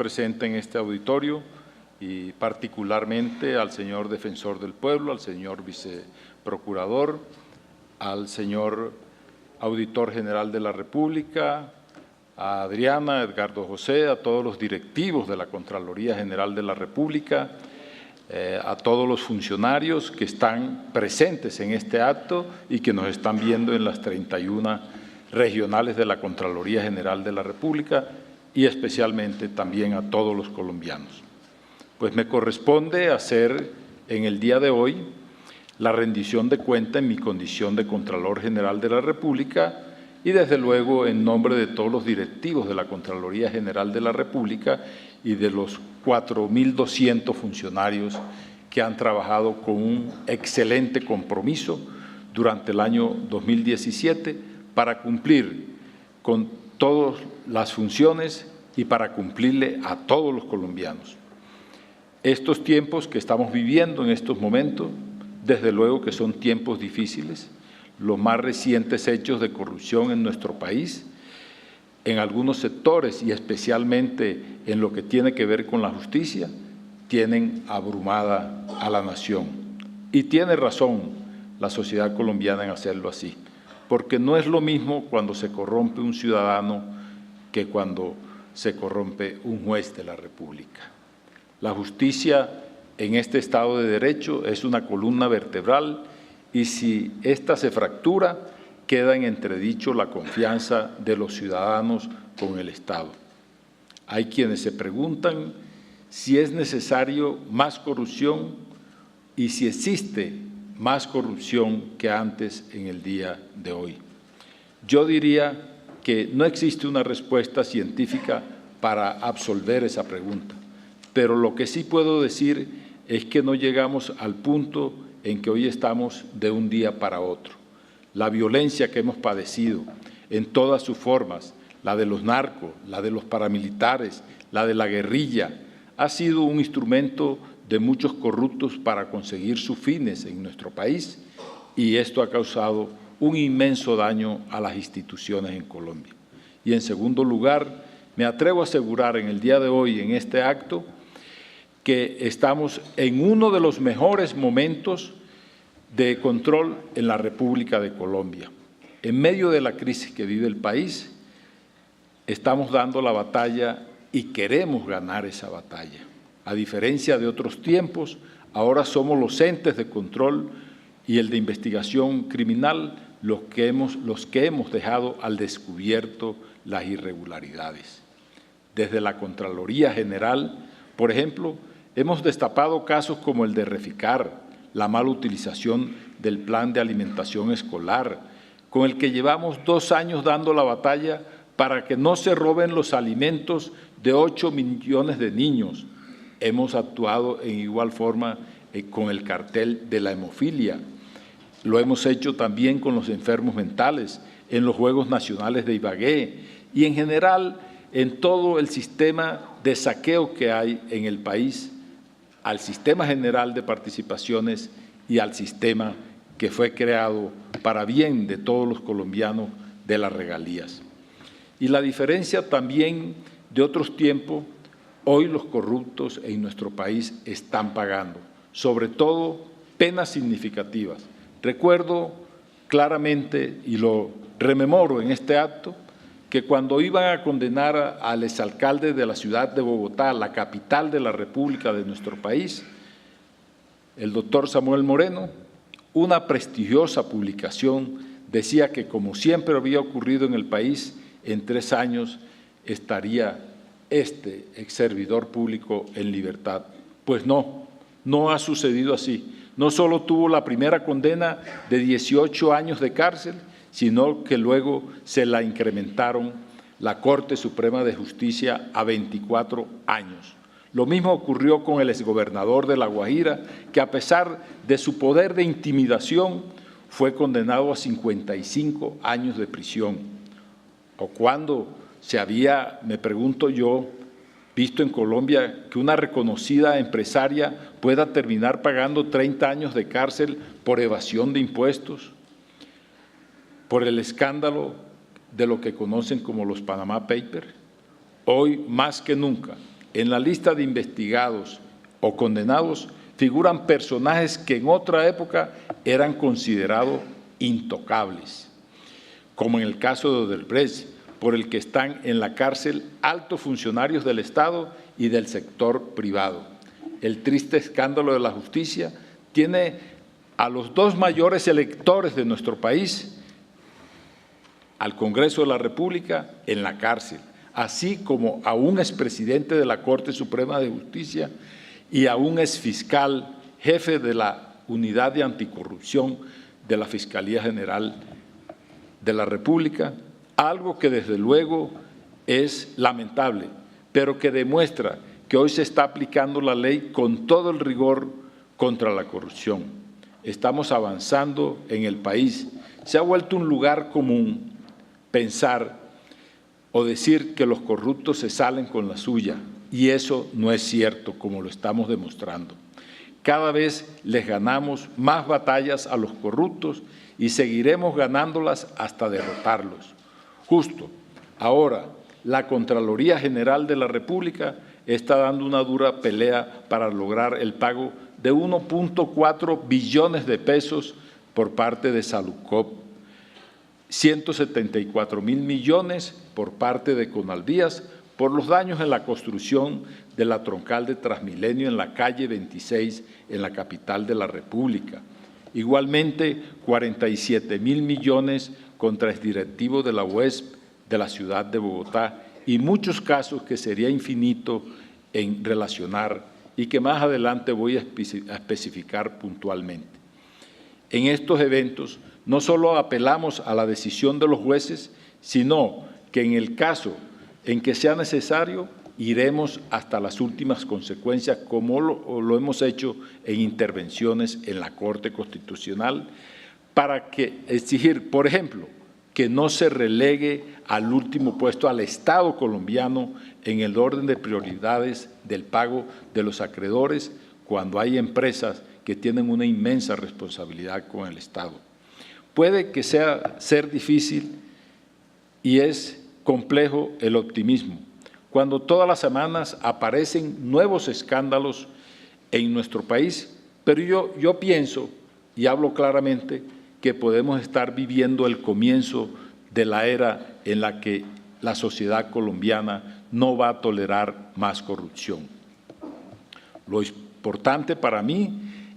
presentes en este auditorio y particularmente al señor Defensor del Pueblo, al señor Viceprocurador, al señor Auditor General de la República, a Adriana, a Edgardo José, a todos los directivos de la Contraloría General de la República, a todos los funcionarios que están presentes en este acto y que nos están viendo en las 31 regionales de la Contraloría General de la República y especialmente también a todos los colombianos. Pues me corresponde hacer en el día de hoy la rendición de cuenta en mi condición de Contralor General de la República y desde luego en nombre de todos los directivos de la Contraloría General de la República y de los 4.200 funcionarios que han trabajado con un excelente compromiso durante el año 2017 para cumplir con todas las funciones y para cumplirle a todos los colombianos. Estos tiempos que estamos viviendo en estos momentos, desde luego que son tiempos difíciles. Los más recientes hechos de corrupción en nuestro país, en algunos sectores y especialmente en lo que tiene que ver con la justicia, tienen abrumada a la nación. Y tiene razón la sociedad colombiana en hacerlo así, porque no es lo mismo cuando se corrompe un ciudadano que cuando se corrompe un juez de la República. La justicia en este Estado de Derecho es una columna vertebral y si ésta se fractura, queda en entredicho la confianza de los ciudadanos con el Estado. Hay quienes se preguntan si es necesario más corrupción y si existe más corrupción que antes en el día de hoy. Yo diría que no existe una respuesta científica para absolver esa pregunta, pero lo que sí puedo decir es que no llegamos al punto en que hoy estamos de un día para otro. La violencia que hemos padecido en todas sus formas, la de los narcos, la de los paramilitares, la de la guerrilla, ha sido un instrumento de muchos corruptos para conseguir sus fines en nuestro país y esto ha causado un inmenso daño a las instituciones en Colombia. Y en segundo lugar, me atrevo a asegurar en el día de hoy, en este acto, que estamos en uno de los mejores momentos de control en la República de Colombia. En medio de la crisis que vive el país, estamos dando la batalla y queremos ganar esa batalla. A diferencia de otros tiempos, ahora somos los entes de control y el de investigación criminal los que hemos dejado al descubierto las irregularidades. Desde la Contraloría General, por ejemplo, hemos destapado casos como el de Reficar, la mala utilización del plan de alimentación escolar, con el que llevamos 2 años dando la batalla para que no se roben los alimentos de 8 millones de niños. Hemos actuado en igual forma con el cartel de la hemofilia. Lo hemos hecho también con los enfermos mentales, en los Juegos Nacionales de Ibagué y en general en todo el sistema de saqueo que hay en el país, al sistema general de participaciones y al sistema que fue creado para bien de todos los colombianos de las regalías. Y la diferencia también de otros tiempos, hoy los corruptos en nuestro país están pagando, sobre todo penas significativas. Recuerdo claramente, y lo rememoro en este acto, que cuando iban a condenar al exalcalde de la ciudad de Bogotá, la capital de la República de nuestro país, el doctor Samuel Moreno, una prestigiosa publicación decía que, como siempre había ocurrido en el país, en 3 años estaría este ex servidor público en libertad. Pues no, no ha sucedido así. No solo tuvo la primera condena de 18 años de cárcel, sino que luego se la incrementaron la Corte Suprema de Justicia a 24 años. Lo mismo ocurrió con el exgobernador de La Guajira, que a pesar de su poder de intimidación fue condenado a 55 años de prisión. O cuando se había, me pregunto yo, visto en Colombia que una reconocida empresaria pueda terminar pagando 30 años de cárcel por evasión de impuestos, por el escándalo de lo que conocen como los Panama Papers. Hoy, más que nunca, En la lista de investigados o condenados figuran personajes que en otra época eran considerados intocables, como en el caso de Odebrecht, por el que están en la cárcel altos funcionarios del Estado y del sector privado. El triste escándalo de la justicia tiene a los dos mayores electores de nuestro país, al Congreso de la República, en la cárcel, así como a un expresidente de la Corte Suprema de Justicia y a un exfiscal jefe de la Unidad de Anticorrupción de la Fiscalía General de la República, algo que desde luego es lamentable, pero que demuestra que hoy se está aplicando la ley con todo el rigor contra la corrupción. Estamos avanzando en el país. Se ha vuelto un lugar común pensar o decir que los corruptos se salen con la suya, y eso no es cierto, como lo estamos demostrando. Cada vez les ganamos más batallas a los corruptos y seguiremos ganándolas hasta derrotarlos. Justo ahora, la Contraloría General de la República está dando una dura pelea para lograr el pago de 1.4 billones de pesos por parte de Saludcop, 174.000 millones por parte de Conalvías por los daños en la construcción de la troncal de Transmilenio en la calle 26 en la capital de la República. Igualmente, 47.000 millones contra el directivo de la UESP de la ciudad de Bogotá y muchos casos que sería infinito en relacionar y que más adelante voy a especificar puntualmente. En estos eventos no solo apelamos a la decisión de los jueces, sino que en el caso en que sea necesario, iremos hasta las últimas consecuencias, como lo hemos hecho en intervenciones en la Corte Constitucional, para exigir, por ejemplo, que no se relegue al último puesto al Estado colombiano en el orden de prioridades del pago de los acreedores cuando hay empresas que tienen una inmensa responsabilidad con el Estado. Puede que ser difícil y es complejo el optimismo, cuando todas las semanas aparecen nuevos escándalos en nuestro país, pero yo pienso y hablo claramente que podemos estar viviendo el comienzo de la era en la que la sociedad colombiana no va a tolerar más corrupción. Lo importante para mí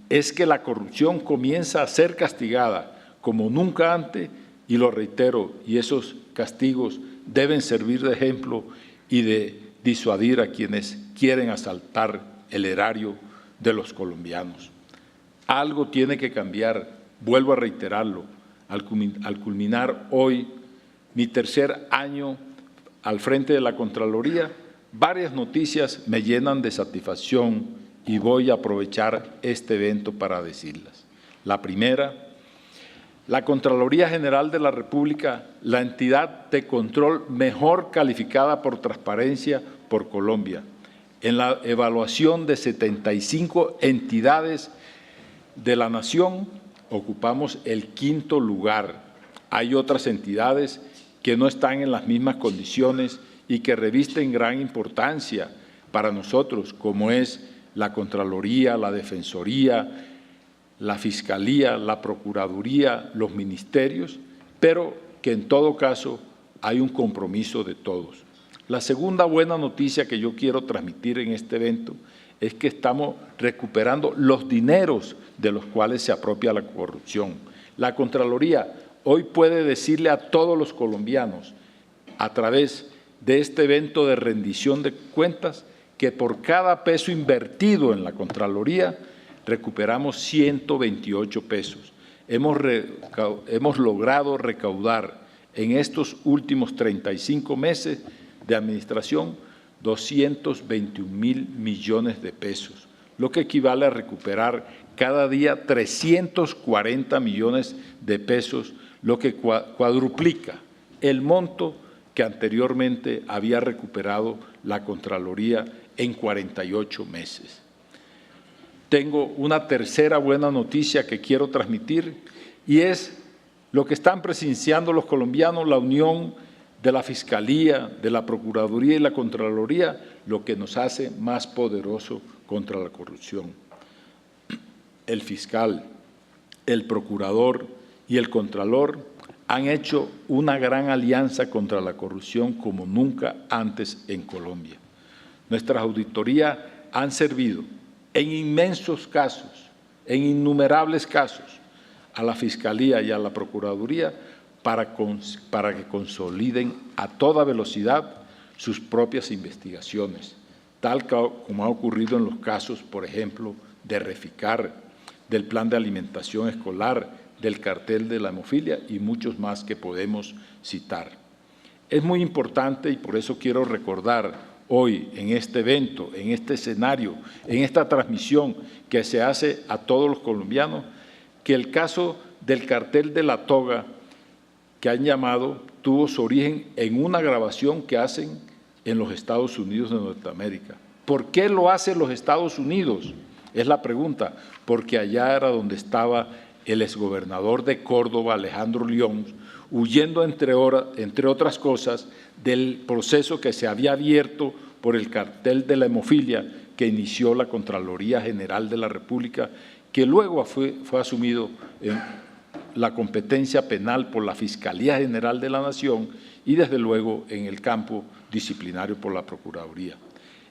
es que la corrupción comienza a ser castigada como nunca antes, y lo reitero, y esos castigos deben servir de ejemplo y de disuadir a quienes quieren asaltar el erario de los colombianos. Algo tiene que cambiar, vuelvo a reiterarlo, al culminar hoy mi tercer año al frente de la Contraloría, varias noticias me llenan de satisfacción y voy a aprovechar este evento para decirlas. La primera, la Contraloría General de la República, la entidad de control mejor calificada por transparencia por Colombia. En la evaluación de 75 entidades de la nación, ocupamos el 5º lugar. Hay otras entidades que no están en las mismas condiciones y que revisten gran importancia para nosotros, como es la Contraloría, la Defensoría, la Fiscalía, la Procuraduría, los ministerios, pero que en todo caso hay un compromiso de todos. La segunda buena noticia que yo quiero transmitir en este evento es que estamos recuperando los dineros de los cuales se apropia la corrupción. La Contraloría hoy puede decirle a todos los colombianos, a través de este evento de rendición de cuentas, que por cada peso invertido en la Contraloría, recuperamos 128 pesos. Hemos logrado recaudar en estos últimos 35 meses de administración 221.000 millones de pesos, lo que equivale a recuperar cada día 340 millones de pesos, lo que cuadruplica el monto que anteriormente había recuperado la Contraloría en 48 meses. Tengo una tercera buena noticia que quiero transmitir y es lo que están presenciando los colombianos, la unión de la Fiscalía, de la Procuraduría y la Contraloría, lo que nos hace más poderoso contra la corrupción. El fiscal, el procurador y el contralor han hecho una gran alianza contra la corrupción como nunca antes en Colombia. Nuestras auditorías han servido en inmensos casos, en innumerables casos, a la Fiscalía y a la Procuraduría para que consoliden a toda velocidad sus propias investigaciones, tal como ha ocurrido en los casos, por ejemplo, de Reficar, del Plan de Alimentación Escolar, del cartel de la hemofilia y muchos más que podemos citar. Es muy importante y por eso quiero recordar hoy en este evento, en este escenario, en esta transmisión que se hace a todos los colombianos, que el caso del cartel de la toga que han llamado tuvo su origen en una grabación que hacen en los Estados Unidos de Norteamérica. ¿Por qué lo hacen los Estados Unidos? Es la pregunta, porque allá era donde estaba el exgobernador de Córdoba, Alejandro León, huyendo, entre otras cosas, del proceso que se había abierto por el cartel de la hemofilia que inició la Contraloría General de la República, que luego fue asumido en la competencia penal por la Fiscalía General de la Nación y, desde luego, en el campo disciplinario por la Procuraduría.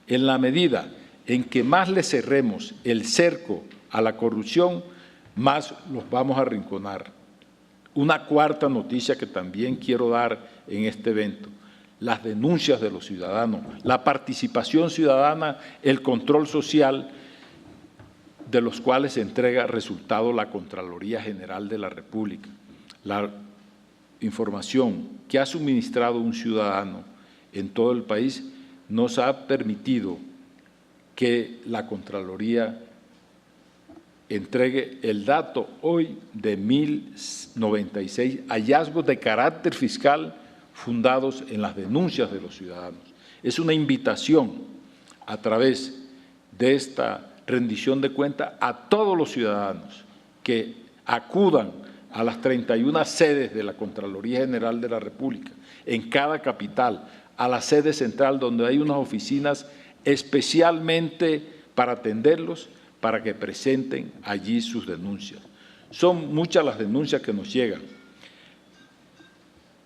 En la medida en que más le cerremos el cerco a la corrupción, más los vamos a arrinconar. Una cuarta noticia que también quiero dar en este evento: las denuncias de los ciudadanos, la participación ciudadana, el control social, de los cuales se entrega resultado la Contraloría General de la República. La información que ha suministrado un ciudadano en todo el país nos ha permitido que la Contraloría entregue el dato hoy de 1.096 hallazgos de carácter fiscal fundados en las denuncias de los ciudadanos. Es una invitación a través de esta rendición de cuentas a todos los ciudadanos que acudan a las 31 sedes de la Contraloría General de la República, en cada capital, a la sede central donde hay unas oficinas especialmente para atenderlos, para que presenten allí sus denuncias. Son muchas las denuncias que nos llegan,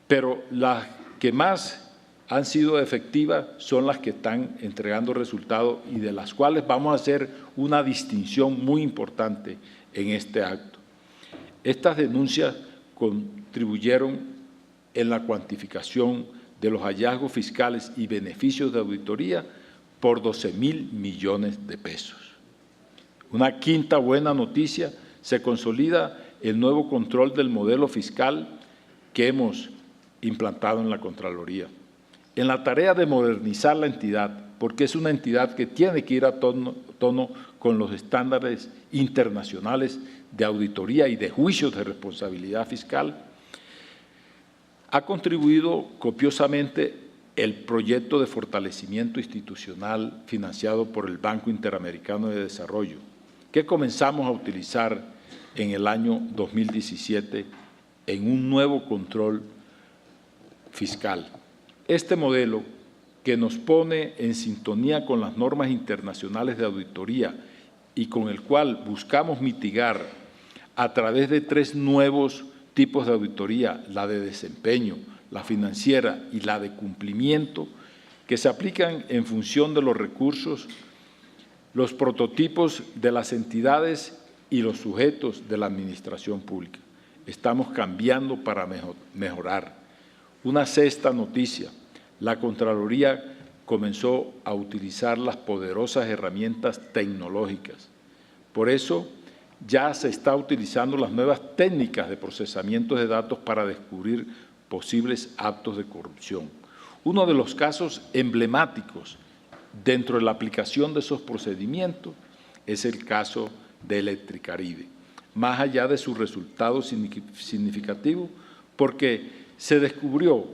pero las que más han sido efectivas son las que están entregando resultados y de las cuales vamos a hacer una distinción muy importante en este acto. Estas denuncias contribuyeron en la cuantificación de los hallazgos fiscales y beneficios de auditoría por 12.000 millones de pesos. Una quinta buena noticia: se consolida el nuevo control del modelo fiscal que hemos implantado en la Contraloría. En la tarea de modernizar la entidad, porque es una entidad que tiene que ir a tono con los estándares internacionales de auditoría y de juicios de responsabilidad fiscal, ha contribuido copiosamente el proyecto de fortalecimiento institucional financiado por el Banco Interamericano de Desarrollo, que comenzamos a utilizar en el año 2017 en un nuevo control fiscal. Este modelo, que nos pone en sintonía con las normas internacionales de auditoría y con el cual buscamos mitigar a través de 3 nuevos tipos de auditoría: la de desempeño, la financiera y la de cumplimiento, que se aplican en función de los recursos, los prototipos de las entidades y los sujetos de la administración pública. Estamos cambiando para mejorar. Una sexta noticia: la Contraloría comenzó a utilizar las poderosas herramientas tecnológicas. Por eso, ya se está utilizando las nuevas técnicas de procesamiento de datos para descubrir posibles actos de corrupción. Uno de los casos emblemáticos dentro de la aplicación de esos procedimientos es el caso de Electricaribe, más allá de su resultado significativo, porque se descubrió,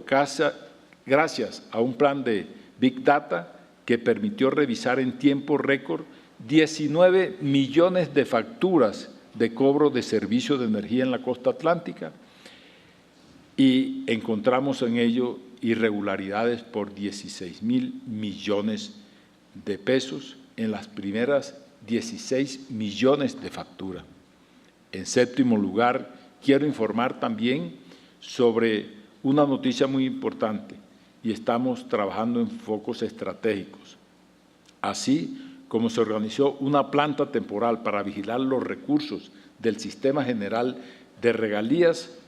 gracias a un plan de Big Data que permitió revisar en tiempo récord 19 millones de facturas de cobro de servicios de energía en la costa atlántica, y encontramos en ello irregularidades por 16.000 millones de pesos en las primeras 16 millones de factura. En séptimo lugar, quiero informar también sobre una noticia muy importante y estamos trabajando en focos estratégicos. Así como se organizó una planta temporal para vigilar los recursos del Sistema General de Regalías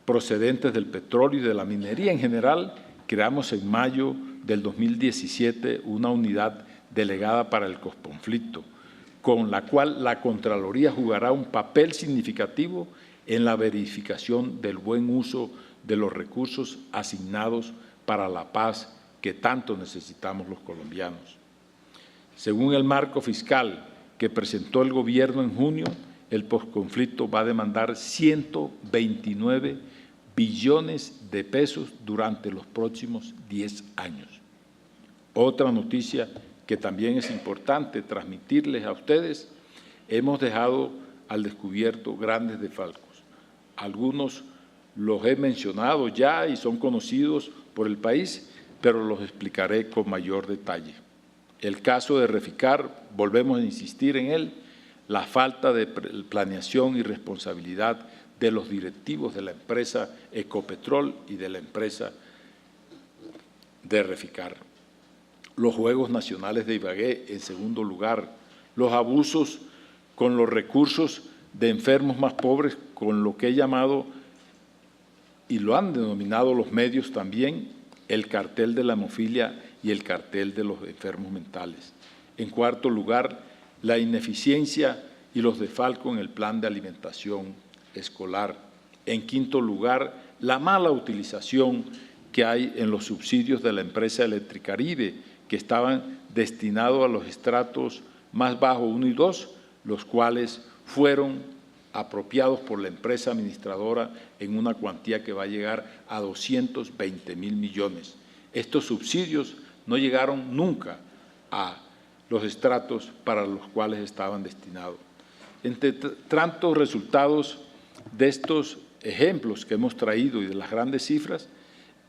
procedentes del petróleo y de la minería en general, creamos en mayo del 2017 una unidad delegada para el posconflicto, con la cual la Contraloría jugará un papel significativo en la verificación del buen uso de los recursos asignados para la paz que tanto necesitamos los colombianos. Según el marco fiscal que presentó el Gobierno en junio, el posconflicto va a demandar 129 billones de pesos durante los próximos 10 años. Otra noticia que también es importante transmitirles a ustedes, hemos dejado al descubierto grandes desfalcos. Algunos los he mencionado ya y son conocidos por el país, pero los explicaré con mayor detalle. El caso de Reficar, volvemos a insistir en él, la falta de planeación y responsabilidad de los directivos de la empresa Ecopetrol y de la empresa de Reficar. Los Juegos Nacionales de Ibagué, en segundo lugar, los abusos con los recursos de enfermos más pobres, con lo que he llamado, y lo han denominado los medios también, el cartel de la hemofilia y el cartel de los enfermos mentales. En cuarto lugar, la ineficiencia y los desfalcos en el plan de alimentación escolar. En quinto lugar, la mala utilización que hay en los subsidios de la empresa Electricaribe, que estaban destinados a los estratos más bajos 1 y 2, los cuales fueron apropiados por la empresa administradora en una cuantía que va a llegar a 220.000 millones. Estos subsidios no llegaron nunca a los estratos para los cuales estaban destinados. Entre tantos resultados de estos ejemplos que hemos traído y de las grandes cifras,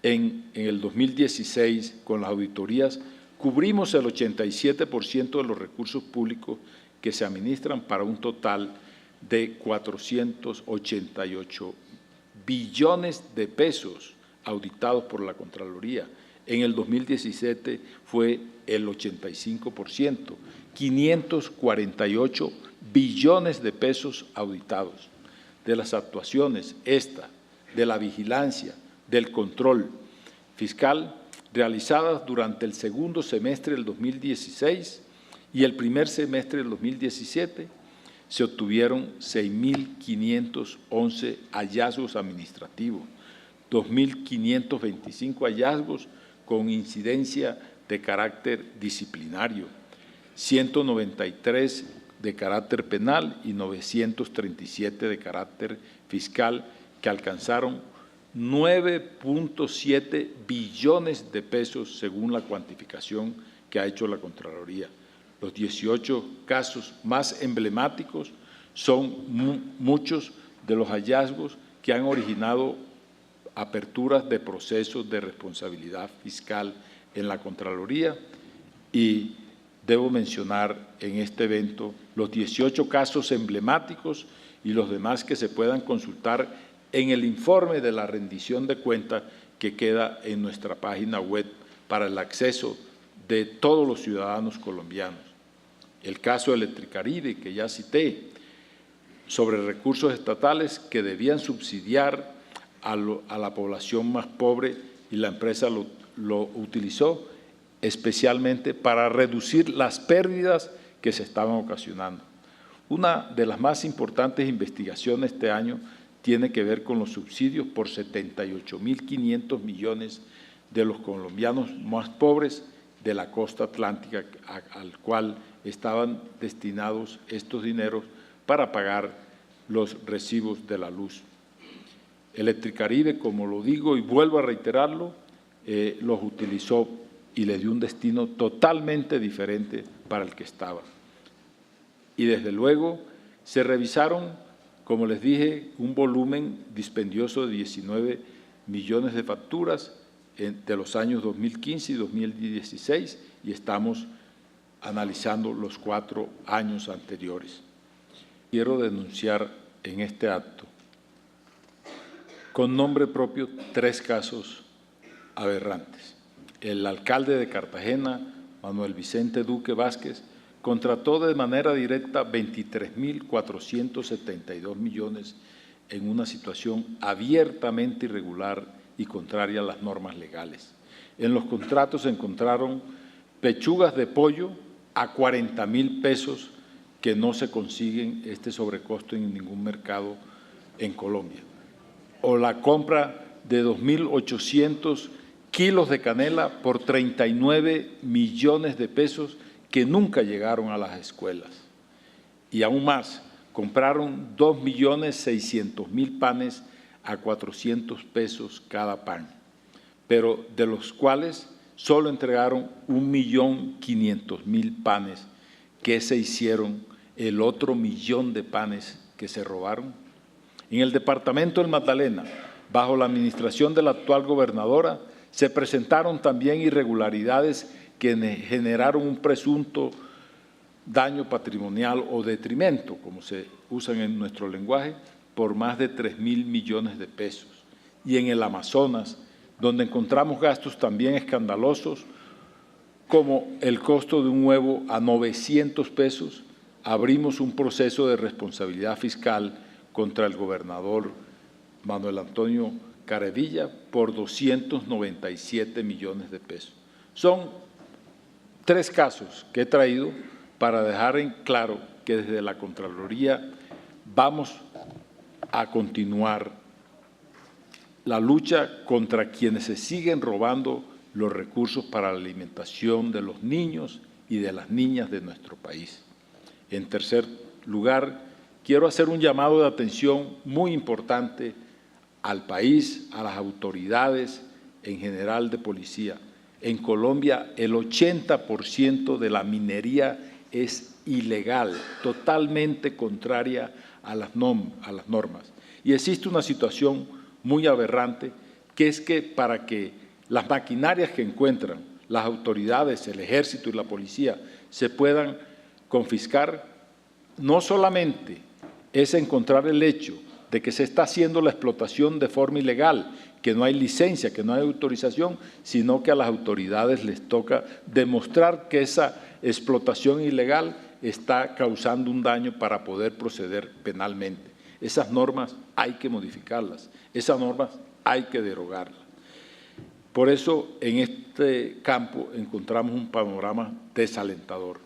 en el 2016, con las auditorías, cubrimos el 87% de los recursos públicos que se administran para un total de 488 billones de pesos auditados por la Contraloría. En el 2017 fue el 85%, 548 billones de pesos auditados. De las actuaciones, de la vigilancia, del control fiscal, realizadas durante el segundo semestre del 2016 y el primer semestre del 2017, se obtuvieron 6.511 hallazgos administrativos, 2.525 hallazgos con incidencia de carácter disciplinario, 193 de carácter penal y 937 de carácter fiscal, que alcanzaron 9.7 billones de pesos según la cuantificación que ha hecho la Contraloría. Los 18 casos más emblemáticos son muchos de los hallazgos que han originado aperturas de procesos de responsabilidad fiscal en la Contraloría, y debo mencionar en este evento los 18 casos emblemáticos y los demás que se puedan consultar en el informe de la rendición de cuentas que queda en nuestra página web para el acceso de todos los ciudadanos colombianos. El caso de Electricaribe, que ya cité, sobre recursos estatales que debían subsidiar a la población más pobre, y la empresa lo utilizó especialmente para reducir las pérdidas que se estaban ocasionando. Una de las más importantes investigaciones este año tiene que ver con los subsidios por 78.500 millones de los colombianos más pobres de la costa atlántica, al cual estaban destinados estos dineros para pagar los recibos de la luz. Electricaribe, como lo digo y vuelvo a reiterarlo, los utilizó y les dio un destino totalmente diferente para el que estaba. Y desde luego se revisaron, como les dije, un volumen dispendioso de 19 millones de facturas de los años 2015 y 2016 y estamos analizando los 4 años anteriores. Quiero denunciar en este acto, con nombre propio, 3 casos aberrantes. El alcalde de Cartagena, Manuel Vicente Duque Vázquez, contrató de manera directa 23.472 millones en una situación abiertamente irregular y contraria a las normas legales. En los contratos se encontraron pechugas de pollo a 40.000 pesos que no se consiguen este sobrecosto en ningún mercado en Colombia. O la compra de 2.800 kilos de canela por 39 millones de pesos que nunca llegaron a las escuelas. Y aún más, compraron 2.600.000 panes a 400 pesos cada pan, pero de los cuales solo entregaron 1.500.000 panes que se hicieron el otro millón de panes que se robaron. En el departamento del Magdalena, bajo la administración de la actual gobernadora, se presentaron también irregularidades que generaron un presunto daño patrimonial o detrimento, como se usan en nuestro lenguaje, por más de 3.000 millones de pesos. Y en el Amazonas, donde encontramos gastos también escandalosos, como el costo de un huevo a 900 pesos, abrimos un proceso de responsabilidad fiscal contra el gobernador Manuel Antonio Caravilla por 297 millones de pesos. Son 3 casos que he traído para dejar en claro que desde la Contraloría vamos a continuar la lucha contra quienes se siguen robando los recursos para la alimentación de los niños y de las niñas de nuestro país. En tercer lugar, quiero hacer un llamado de atención muy importante al país, a las autoridades en general de policía. En Colombia, el 80% de la minería es ilegal, totalmente contraria a las normas. Y existe una situación muy aberrante, que es que para que las maquinarias que encuentran las autoridades, el ejército y la policía se puedan confiscar, no solamente es encontrar el hecho de que se está haciendo la explotación de forma ilegal, que no hay licencia, que no hay autorización, sino que a las autoridades les toca demostrar que esa explotación ilegal está causando un daño para poder proceder penalmente. Esas normas hay que modificarlas, esas normas hay que derogarlas. Por eso, en este campo encontramos un panorama desalentador.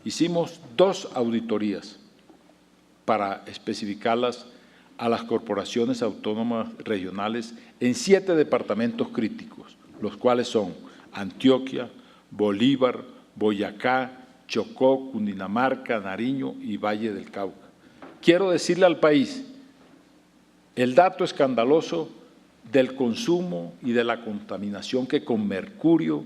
Hicimos 2 auditorías para especificarlas a las corporaciones autónomas regionales en 7 departamentos críticos, los cuales son Antioquia, Bolívar, Boyacá, Chocó, Cundinamarca, Nariño y Valle del Cauca. Quiero decirle al país el dato escandaloso del consumo y de la contaminación que con mercurio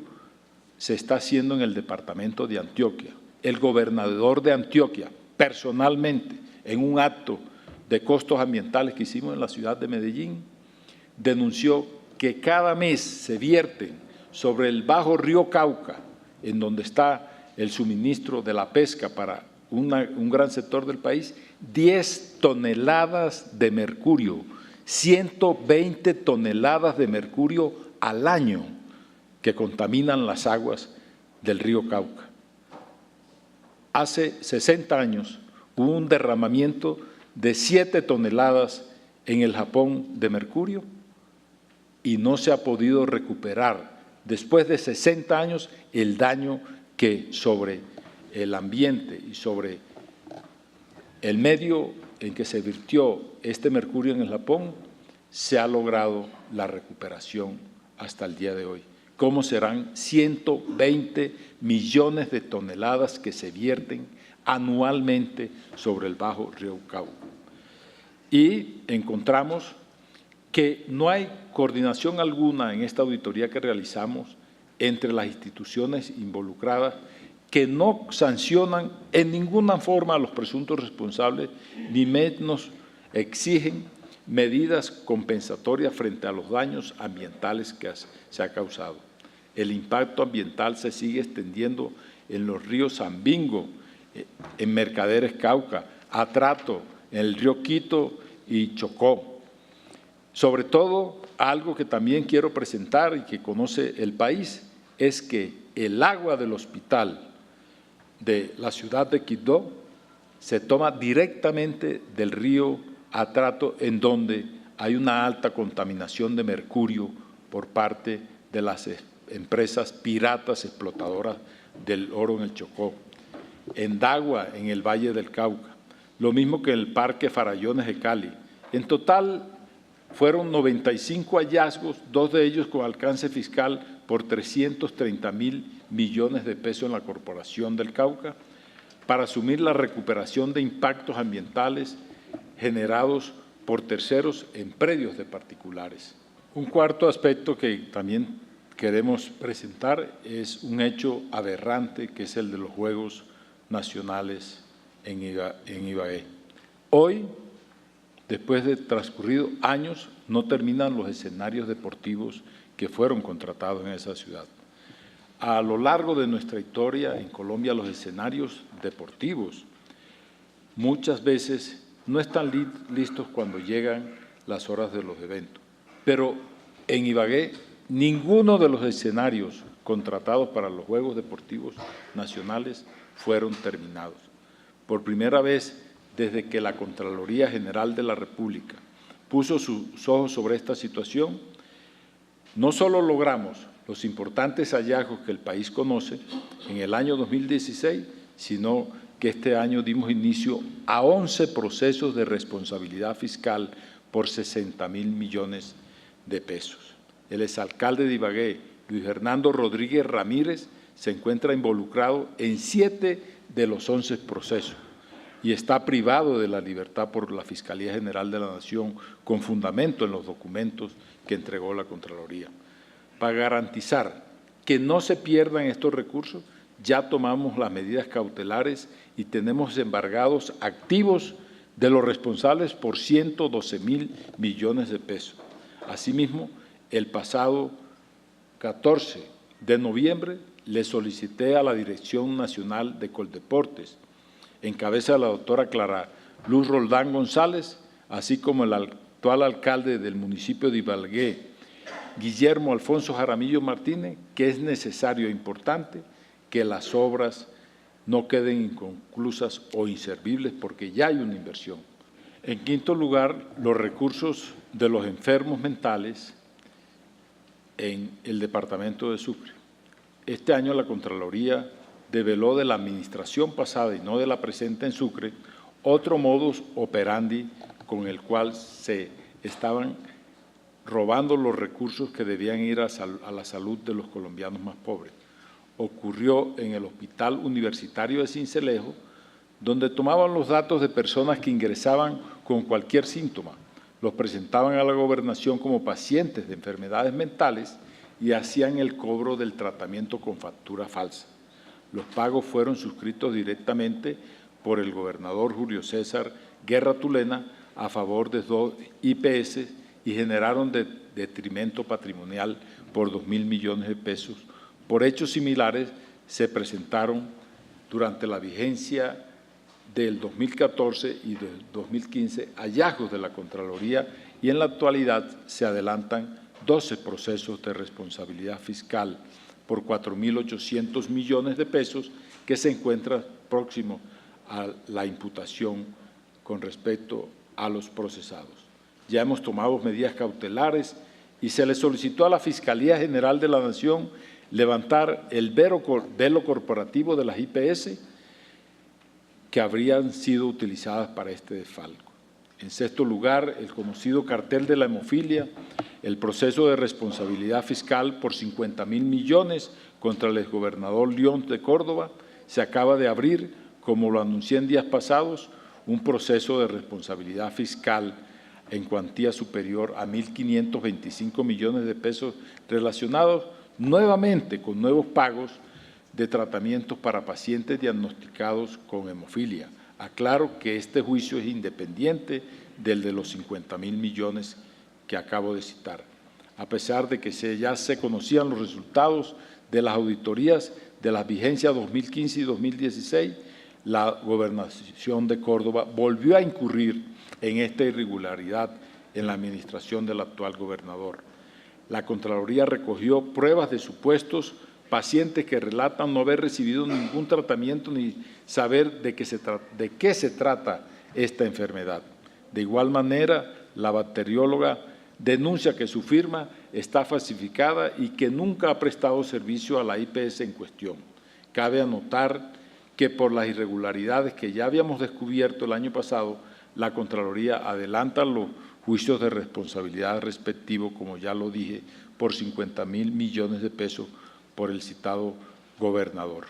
se está haciendo en el departamento de Antioquia. El gobernador de Antioquia, personalmente, en un acto de costos ambientales que hicimos en la ciudad de Medellín, denunció que cada mes se vierten sobre el bajo río Cauca, en donde está el suministro de la pesca para un gran sector del país, 10 toneladas de mercurio, 120 toneladas de mercurio al año que contaminan las aguas del río Cauca. Hace 60 años hubo un derramamiento de 7 toneladas en el Japón de mercurio y no se ha podido recuperar después de 60 años el daño que sobre el ambiente y sobre el medio en que se virtió este mercurio en el Japón se ha logrado la recuperación hasta el día de hoy. ¿Cómo serán 120 millones de toneladas que se vierten anualmente sobre el bajo río Cauca? Y encontramos que no hay coordinación alguna en esta auditoría que realizamos entre las instituciones involucradas, que no sancionan en ninguna forma a los presuntos responsables, ni menos exigen medidas compensatorias frente a los daños ambientales que se ha causado. El impacto ambiental se sigue extendiendo en los ríos Sambingo, en Mercaderes Cauca, Atrato, en el río Quito y Chocó. Sobre todo, algo que también quiero presentar y que conoce el país es que el agua del hospital de la ciudad de Quibdó se toma directamente del río Atrato, en donde hay una alta contaminación de mercurio por parte de las empresas piratas explotadoras del oro en el Chocó, en Dagua, en el Valle del Cauca, lo mismo que en el Parque Farallones de Cali. En total fueron 95 hallazgos, 2 de ellos con alcance fiscal por 330.000 millones de pesos en la Corporación del Cauca, para asumir la recuperación de impactos ambientales generados por terceros en predios de particulares. Un cuarto aspecto que también queremos presentar es un hecho aberrante, que es el de los Juegos Nacionales en Ibagué. Hoy, después de transcurridos años, no terminan los escenarios deportivos que fueron contratados en esa ciudad. A lo largo de nuestra historia en Colombia, los escenarios deportivos muchas veces no están listos cuando llegan las horas de los eventos. Pero en Ibagué, ninguno de los escenarios contratados para los Juegos Deportivos Nacionales fueron terminados. Por primera vez desde que la Contraloría General de la República puso sus ojos sobre esta situación, no solo logramos los importantes hallazgos que el país conoce en el año 2016, sino que este año dimos inicio a 11 procesos de responsabilidad fiscal por 60.000 millones de pesos. El exalcalde de Ibagué, Luis Fernando Rodríguez Ramírez, se encuentra involucrado en 7 de los 11 procesos y está privado de la libertad por la Fiscalía General de la Nación con fundamento en los documentos que entregó la Contraloría. Para garantizar que no se pierdan estos recursos, ya tomamos las medidas cautelares y tenemos embargados activos de los responsables por 112.000 millones de pesos. Asimismo, el pasado 14 de noviembre le solicité a la Dirección Nacional de Coldeportes, en cabeza de la doctora Clara Luz Roldán González, así como el actual alcalde del municipio de Ibagué, Guillermo Alfonso Jaramillo Martínez, que es necesario e importante que las obras no queden inconclusas o inservibles porque ya hay una inversión. En quinto lugar, los recursos de los enfermos mentales en el departamento de Sucre. Este año la Contraloría develó de la administración pasada y no de la presente en Sucre otro modus operandi con el cual se estaban robando los recursos que debían ir a la salud de los colombianos más pobres. Ocurrió en el Hospital Universitario de Sincelejo, donde tomaban los datos de personas que ingresaban con cualquier síntoma, los presentaban a la gobernación como pacientes de enfermedades mentales y hacían el cobro del tratamiento con factura falsa. Los pagos fueron suscritos directamente por el gobernador Julio César Guerra Tulena a favor de 2 IPS y generaron detrimento patrimonial por 2.000 millones de pesos. Por hechos similares se presentaron durante la vigencia del 2014 y del 2015 hallazgos de la Contraloría y en la actualidad se adelantan 12 procesos de responsabilidad fiscal por 4.800 millones de pesos que se encuentran próximos a la imputación con respecto a los procesados. Ya hemos tomado medidas cautelares y se le solicitó a la Fiscalía General de la Nación levantar el velo corporativo de las IPS que habrían sido utilizadas para este desfalco. En sexto lugar, el conocido cartel de la hemofilia, el proceso de responsabilidad fiscal por 50.000 millones contra el exgobernador León de Córdoba, se acaba de abrir, como lo anuncié en días pasados, un proceso de responsabilidad fiscal en cuantía superior a 1.525 millones de pesos relacionados nuevamente con nuevos pagos de tratamientos para pacientes diagnosticados con hemofilia, Aclaro que este juicio es independiente del de los 50.000 millones que acabo de citar. A pesar de que ya se conocían los resultados de las auditorías de las vigencias 2015 y 2016, la Gobernación de Córdoba volvió a incurrir en esta irregularidad en la administración del actual gobernador. La Contraloría recogió pruebas de supuestos pacientes que relatan no haber recibido ningún tratamiento ni saber de qué se trata esta enfermedad. De igual manera, la bacterióloga denuncia que su firma está falsificada y que nunca ha prestado servicio a la IPS en cuestión. Cabe anotar que por las irregularidades que ya habíamos descubierto el año pasado, la Contraloría adelanta los juicios de responsabilidad respectivos, como ya lo dije, por 50.000 millones de pesos por el citado gobernador.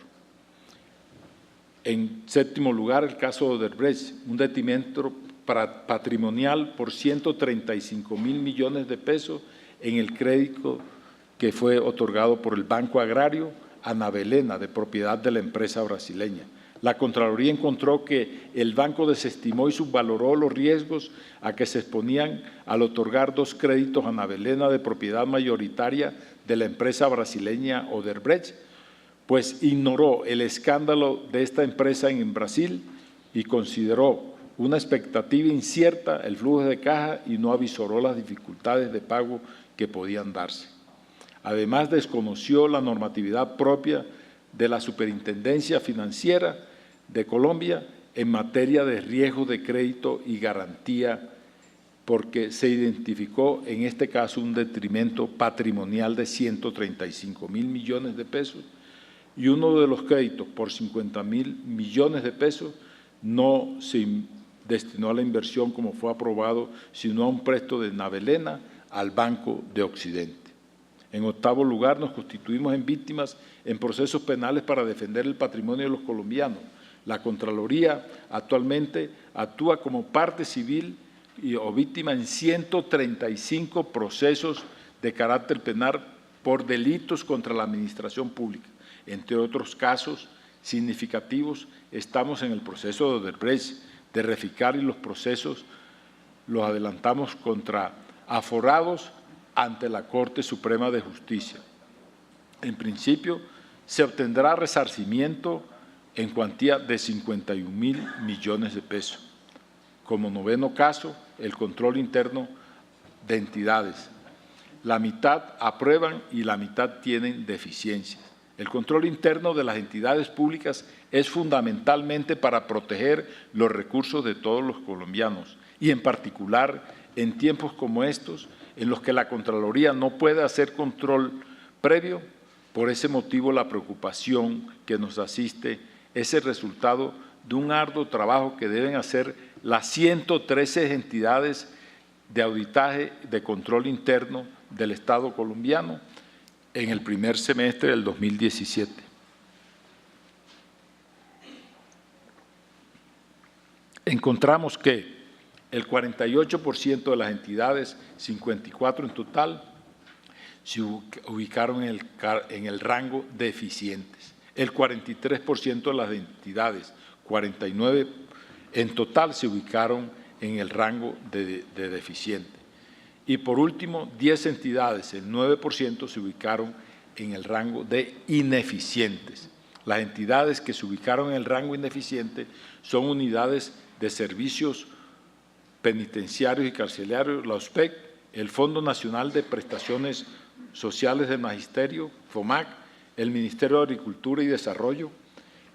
En séptimo lugar, el caso de Odebrecht, un detrimento patrimonial por 135.000 millones de pesos en el crédito que fue otorgado por el Banco Agrario a Navelena, de propiedad de la empresa brasileña. La Contraloría encontró que el banco desestimó y subvaloró los riesgos a que se exponían al otorgar dos créditos a Navelena de propiedad mayoritaria de la empresa brasileña Odebrecht, pues ignoró el escándalo de esta empresa en Brasil y consideró una expectativa incierta el flujo de caja y no avisoró las dificultades de pago que podían darse. Además, desconoció la normatividad propia de la Superintendencia Financiera de Colombia en materia de riesgo de crédito y garantía, porque se identificó en este caso un detrimento patrimonial de 135.000 millones de pesos y uno de los créditos por 50.000 millones de pesos no se destinó a la inversión como fue aprobado, sino a un préstamo de Navelena al Banco de Occidente. En octavo lugar, nos constituimos en víctimas en procesos penales para defender el patrimonio de los colombianos. La Contraloría actualmente actúa como parte civil o víctima en 135 procesos de carácter penal por delitos contra la administración pública. Entre otros casos significativos, estamos en el proceso de Odebrecht, de Reficar, y los procesos los adelantamos contra aforados ante la Corte Suprema de Justicia. En principio, se obtendrá resarcimiento en cuantía de 51.000 millones de pesos. Como noveno caso, el control interno de entidades. La mitad aprueban y la mitad tienen deficiencias. El control interno de las entidades públicas es fundamentalmente para proteger los recursos de todos los colombianos y, en particular, en tiempos como estos, en los que la Contraloría no puede hacer control previo. Por ese motivo, la preocupación que nos asiste es el resultado de un arduo trabajo que deben hacer las 113 entidades de auditaje de control interno del Estado colombiano en el primer semestre del 2017. Encontramos que el 48% de las entidades, 54 en total, se ubicaron en el rango de deficientes. El 43% de las entidades, 49 en total, se ubicaron en el rango de deficiente. Y por último, 10 entidades, el 9%, se ubicaron en el rango de ineficientes. Las entidades que se ubicaron en el rango ineficiente son unidades de servicios penitenciarios y carcelarios, la OSPEC, el Fondo Nacional de Prestaciones Sociales del Magisterio, FOMAC, el Ministerio de Agricultura y Desarrollo,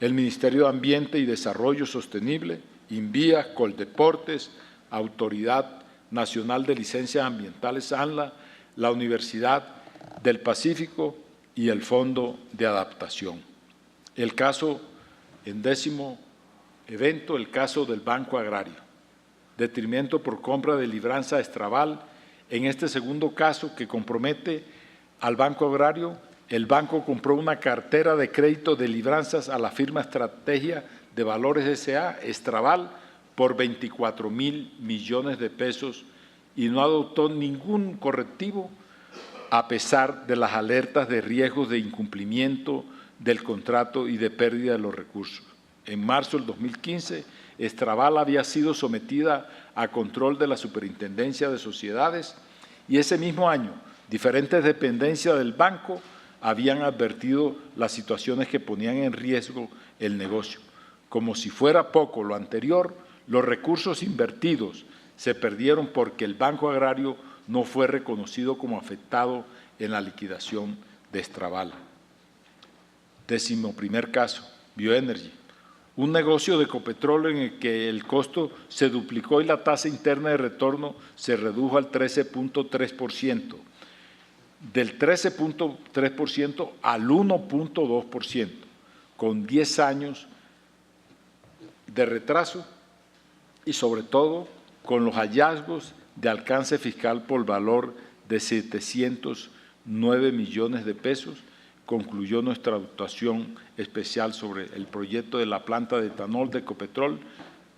el Ministerio de Ambiente y Desarrollo Sostenible, INVIA, Coldeportes, Autoridad Nacional de Licencias Ambientales, ANLA, la Universidad del Pacífico y el Fondo de Adaptación. El caso, en décimo evento, el caso del Banco Agrario, detrimento por compra de Libranza Estraval. En este segundo caso, que compromete al Banco Agrario, el banco compró una cartera de crédito de libranzas a la firma Estrategia de Valores S.A., Estraval, por 24.000 millones de pesos y no adoptó ningún correctivo a pesar de las alertas de riesgos de incumplimiento del contrato y de pérdida de los recursos. En marzo del 2015, Estraval había sido sometida a control de la Superintendencia de Sociedades y ese mismo año diferentes dependencias del banco habían advertido las situaciones que ponían en riesgo el negocio. Como si fuera poco lo anterior, los recursos invertidos se perdieron porque el Banco Agrario no fue reconocido como afectado en la liquidación de Estraval. 11º caso, Bioenergy. Un negocio de Ecopetrol en el que el costo se duplicó y la tasa interna de retorno se redujo al 13.3%, del 13.3% al 1.2%, con 10 años de retraso y sobre todo con los hallazgos de alcance fiscal por valor de 709 millones de pesos, concluyó nuestra actuación especial sobre el proyecto de la planta de etanol de Ecopetrol,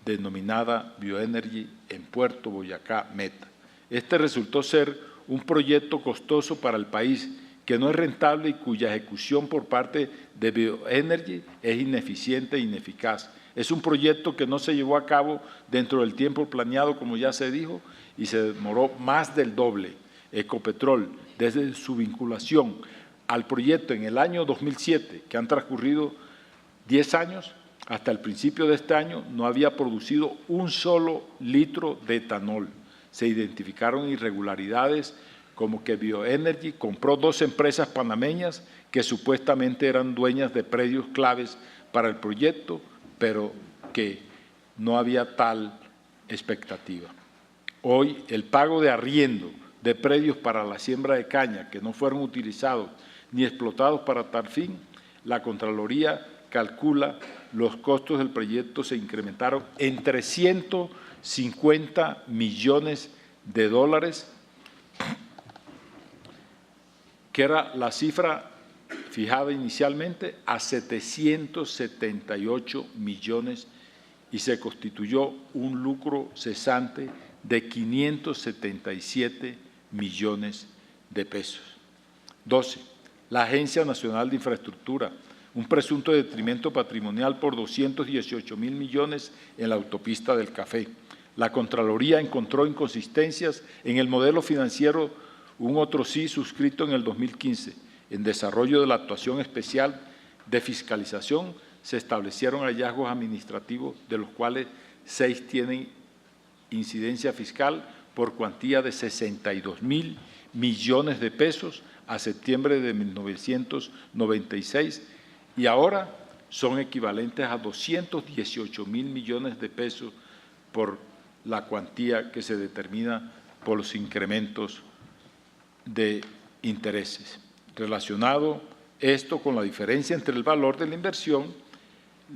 denominada Bioenergy en Puerto Boyacá, Meta. Este resultó ser un proyecto costoso para el país, que no es rentable y cuya ejecución por parte de Bioenergy es ineficiente e ineficaz. Es un proyecto que no se llevó a cabo dentro del tiempo planeado, como ya se dijo, y se demoró más del doble. Ecopetrol, desde su vinculación al proyecto en el año 2007, que han transcurrido 10 años, hasta el principio de este año no había producido un solo litro de etanol. Se identificaron irregularidades como que Bioenergy compró 2 empresas panameñas que supuestamente eran dueñas de predios claves para el proyecto, pero que no había tal expectativa. Hoy, el pago de arriendo de predios para la siembra de caña que no fueron utilizados ni explotados para tal fin, la Contraloría calcula los costos del proyecto se incrementaron en 350 millones de dólares, que era la cifra fijada inicialmente a 778 millones y se constituyó un lucro cesante de 577 millones de pesos. 12. La Agencia Nacional de Infraestructura, un presunto detrimento patrimonial por 218.000 millones en la autopista del Café. La Contraloría encontró inconsistencias en el modelo financiero, un otro sí suscrito en el 2015. En desarrollo de la actuación especial de fiscalización se establecieron hallazgos administrativos, de los cuales 6 tienen incidencia fiscal por cuantía de 62.000 millones de pesos a septiembre de 1996 y ahora son equivalentes a 218.000 millones de pesos por la cuantía que se determina por los incrementos de intereses. Relacionado esto con la diferencia entre el valor de la inversión,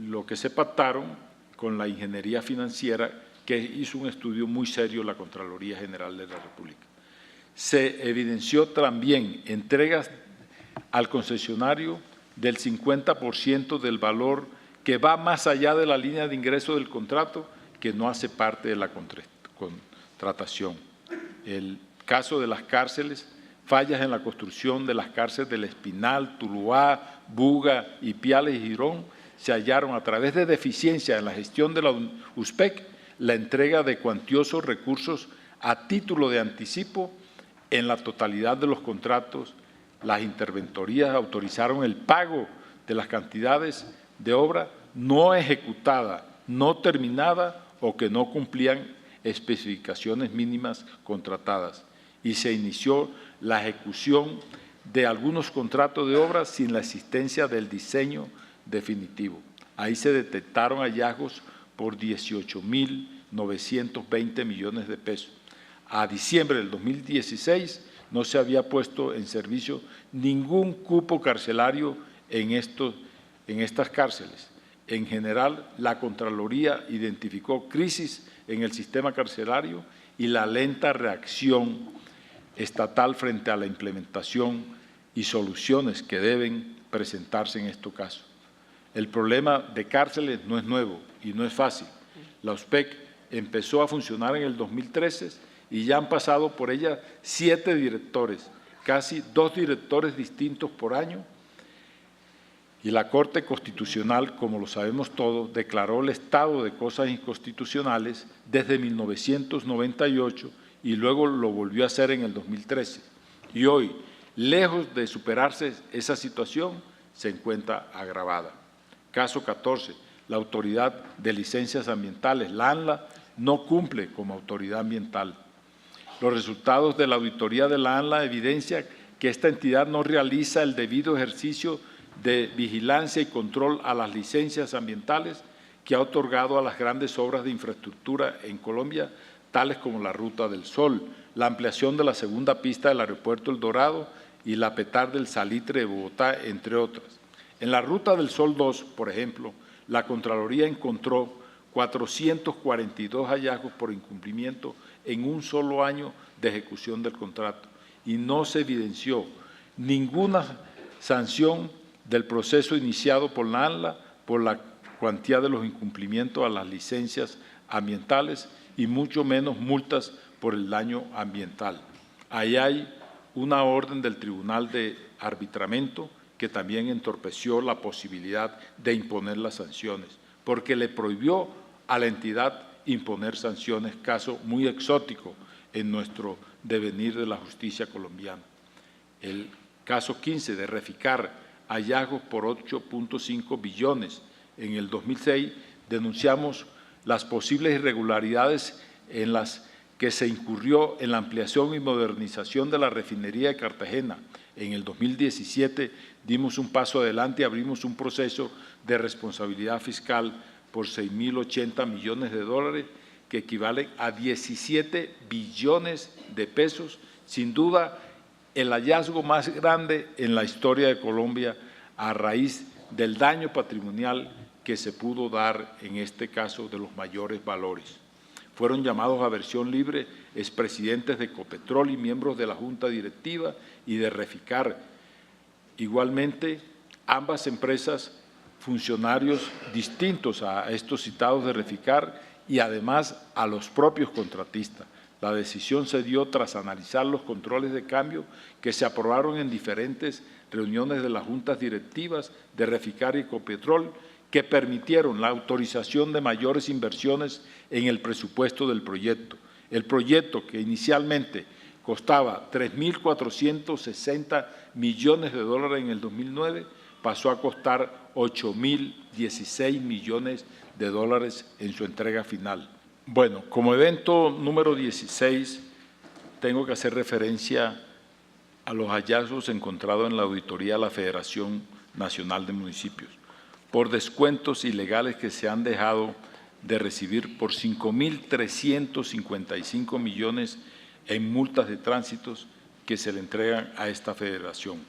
lo que se pactaron con la ingeniería financiera, que hizo un estudio muy serio la Contraloría General de la República. Se evidenció también entregas al concesionario del 50% del valor que va más allá de la línea de ingreso del contrato, que no hace parte de la contratación. El caso de las cárceles, fallas en la construcción de las cárceles del Espinal, Tuluá, Buga, Ipiales y Girón, se hallaron a través de deficiencia en la gestión de la USPEC la entrega de cuantiosos recursos a título de anticipo en la totalidad de los contratos. Las interventorías autorizaron el pago de las cantidades de obra no ejecutada, no terminada o que no cumplían especificaciones mínimas contratadas, y se inició la ejecución de algunos contratos de obra sin la existencia del diseño definitivo. Ahí se detectaron hallazgos por 18.920 millones de pesos. A diciembre del 2016 no se había puesto en servicio ningún cupo carcelario en estas cárceles. En general, la Contraloría identificó crisis en el sistema carcelario y la lenta reacción estatal frente a la implementación y soluciones que deben presentarse en estos casos. El problema de cárceles no es nuevo y no es fácil. La USPEC empezó a funcionar en el 2013 y ya han pasado por ella 7 directores, casi 2 directores distintos por año, Y la Corte Constitucional, como lo sabemos todos, declaró el estado de cosas inconstitucionales desde 1998 y luego lo volvió a hacer en el 2013. Y hoy, lejos de superarse esa situación, se encuentra agravada. Caso 14. La Autoridad de Licencias Ambientales, la ANLA, no cumple como autoridad ambiental. Los resultados de la auditoría de la ANLA evidencian que esta entidad no realiza el debido ejercicio de vigilancia y control a las licencias ambientales que ha otorgado a las grandes obras de infraestructura en Colombia, tales como la Ruta del Sol, la ampliación de la segunda pista del Aeropuerto El Dorado y la Petar del Salitre de Bogotá, entre otras. En la Ruta del Sol 2, por ejemplo, la Contraloría encontró 442 hallazgos por incumplimiento en un solo año de ejecución del contrato y no se evidenció ninguna sanción del proceso iniciado por la ANLA por la cuantía de los incumplimientos a las licencias ambientales y mucho menos multas por el daño ambiental. Ahí hay una orden del Tribunal de Arbitramiento que también entorpeció la posibilidad de imponer las sanciones, porque le prohibió a la entidad imponer sanciones, caso muy exótico en nuestro devenir de la justicia colombiana. El caso 15 de Reficar, hallazgos por 8.5 billones. En el 2006 denunciamos las posibles irregularidades en las que se incurrió en la ampliación y modernización de la refinería de Cartagena. En el 2017 dimos un paso adelante y abrimos un proceso de responsabilidad fiscal por 6.080 millones de dólares, que equivalen a 17 billones de pesos, sin duda el hallazgo más grande en la historia de Colombia a raíz del daño patrimonial que se pudo dar en este caso de los mayores valores. Fueron llamados a versión libre expresidentes de Ecopetrol y miembros de la Junta Directiva y de Reficar. Igualmente, ambas empresas, funcionarios distintos a estos citados de Reficar y además a los propios contratistas. La decisión se dio tras analizar los controles de cambio que se aprobaron en diferentes reuniones de las juntas directivas de Reficar y Ecopetrol, que permitieron la autorización de mayores inversiones en el presupuesto del proyecto. El proyecto, que inicialmente costaba 3.460 millones de dólares en el 2009, pasó a costar 8.016 millones de dólares en su entrega final. Bueno, como evento número 16, tengo que hacer referencia a los hallazgos encontrados en la auditoría de la Federación Nacional de Municipios por descuentos ilegales que se han dejado de recibir por 5.355 millones en multas de tránsitos que se le entregan a esta federación.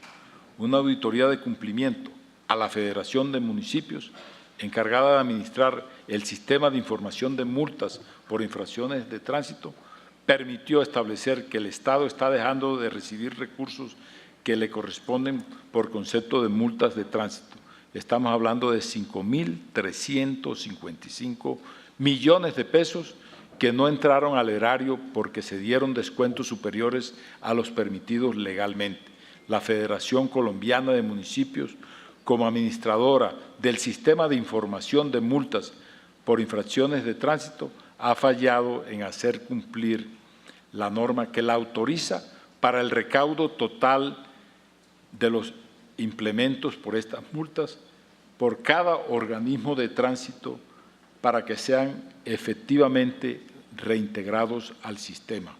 Una auditoría de cumplimiento a la Federación de Municipios encargada de administrar el sistema de información de multas por infracciones de tránsito, permitió establecer que el Estado está dejando de recibir recursos que le corresponden por concepto de multas de tránsito. Estamos hablando de 5.355 millones de pesos que no entraron al erario porque se dieron descuentos superiores a los permitidos legalmente. La Federación Colombiana de Municipios, como administradora del sistema de información de multas por infracciones de tránsito, ha fallado en hacer cumplir la norma que la autoriza para el recaudo total de los implementos por estas multas por cada organismo de tránsito para que sean efectivamente reintegrados al sistema.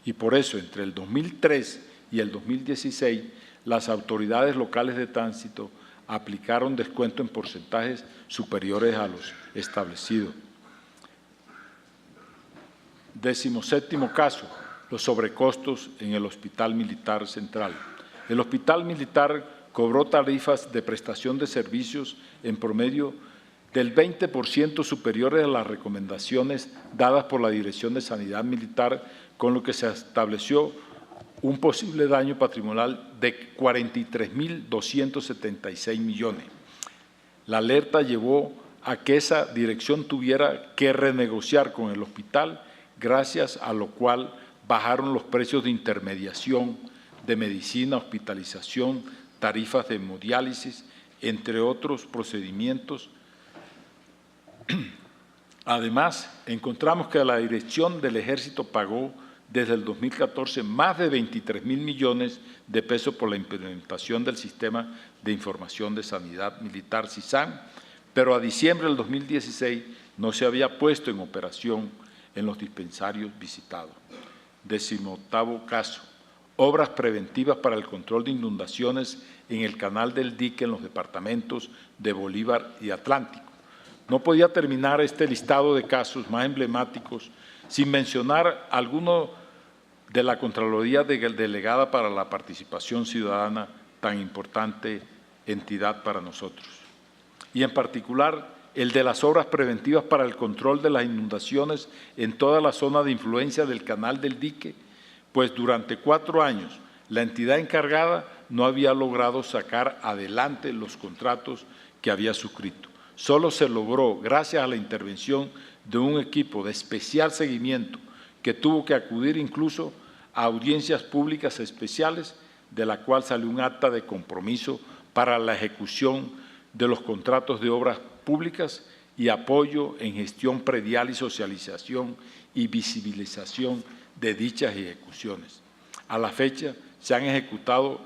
Y por eso, entre el 2003 y el 2016, las autoridades locales de tránsito aplicaron descuento en porcentajes superiores a los establecidos. 17º caso, los sobrecostos en el Hospital Militar Central. El Hospital Militar cobró tarifas de prestación de servicios en promedio del 20% superiores a las recomendaciones dadas por la Dirección de Sanidad Militar, con lo que se estableció un posible daño patrimonial de 43.276 millones. La alerta llevó a que esa dirección tuviera que renegociar con el hospital, gracias a lo cual bajaron los precios de intermediación, de medicina, hospitalización, tarifas de hemodiálisis, entre otros procedimientos. Además, encontramos que la Dirección del Ejército pagó desde el 2014 más de 23.000 millones de pesos por la implementación del Sistema de Información de Sanidad Militar, SISAN, pero a diciembre del 2016 no se había puesto en operación en los dispensarios visitados. 18º caso, obras preventivas para el control de inundaciones en el canal del dique en los departamentos de Bolívar y Atlántico. No podía terminar este listado de casos más emblemáticos sin mencionar alguno de la Contraloría Delegada para la Participación Ciudadana, tan importante entidad para nosotros. Y en particular, el de las obras preventivas para el control de las inundaciones en toda la zona de influencia del canal del dique, pues durante 4 años la entidad encargada no había logrado sacar adelante los contratos que había suscrito. Solo se logró gracias a la intervención de un equipo de especial seguimiento que tuvo que acudir incluso a audiencias públicas especiales, de la cual salió un acta de compromiso para la ejecución de los contratos de obras públicas y apoyo en gestión predial y socialización y visibilización de dichas ejecuciones. A la fecha se han ejecutado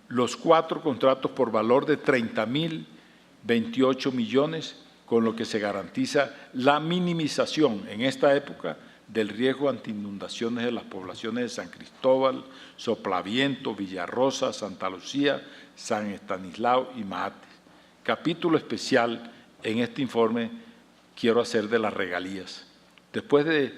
los 4 contratos por valor de 30.028 millones, con lo que se garantiza la minimización en esta época del riesgo ante inundaciones de las poblaciones de San Cristóbal, Soplaviento, Villarrosa, Santa Lucía, San Estanislao y Mahates. Capítulo especial en este informe quiero hacer de las regalías. Después de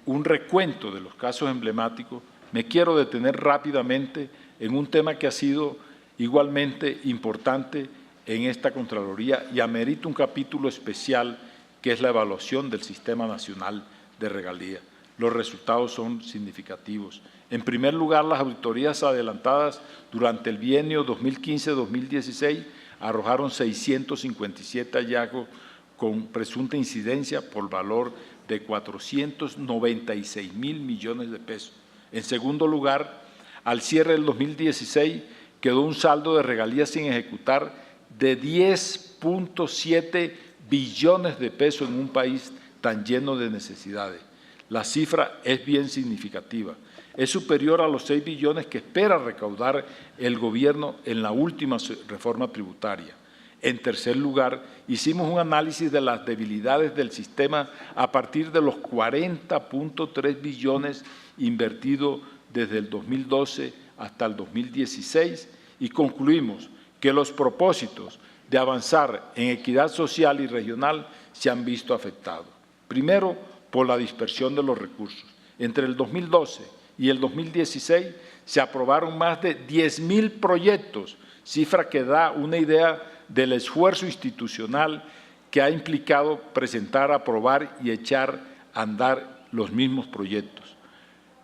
un recuento de los casos emblemáticos, me quiero detener rápidamente en un tema que ha sido igualmente importante en esta Contraloría y amerita un capítulo especial, que es la evaluación del Sistema Nacional de Regalías. Los resultados son significativos. En primer lugar, las auditorías adelantadas durante el bienio 2015-2016 arrojaron 657 hallazgos con presunta incidencia por valor de 496.000 millones de pesos. En segundo lugar, al cierre del 2016 quedó un saldo de regalías sin ejecutar de 10.7 billones de pesos en un país tan lleno de necesidades. La cifra es bien significativa. Es superior a los 6 billones que espera recaudar el gobierno en la última reforma tributaria. En tercer lugar, hicimos un análisis de las debilidades del sistema a partir de los 40.3 billones invertidos desde el 2012 hasta el 2016 y concluimos que los propósitos de avanzar en equidad social y regional se han visto afectados. Primero, por la dispersión de los recursos. Entre el 2012 y el 2016 se aprobaron más de 10.000 proyectos, cifra que da una idea del esfuerzo institucional que ha implicado presentar, aprobar y echar a andar los mismos proyectos.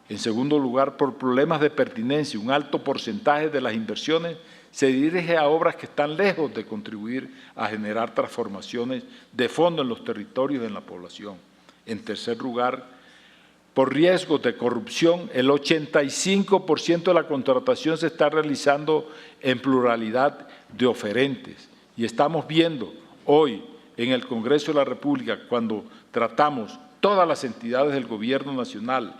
En segundo lugar, por problemas de pertinencia, un alto porcentaje de las inversiones se dirige a obras que están lejos de contribuir a generar transformaciones de fondo en los territorios y en la población. En tercer lugar, por riesgos de corrupción, el 85% de la contratación se está realizando en pluralidad de oferentes. Y estamos viendo hoy en el Congreso de la República, cuando tratamos todas las entidades del Gobierno Nacional,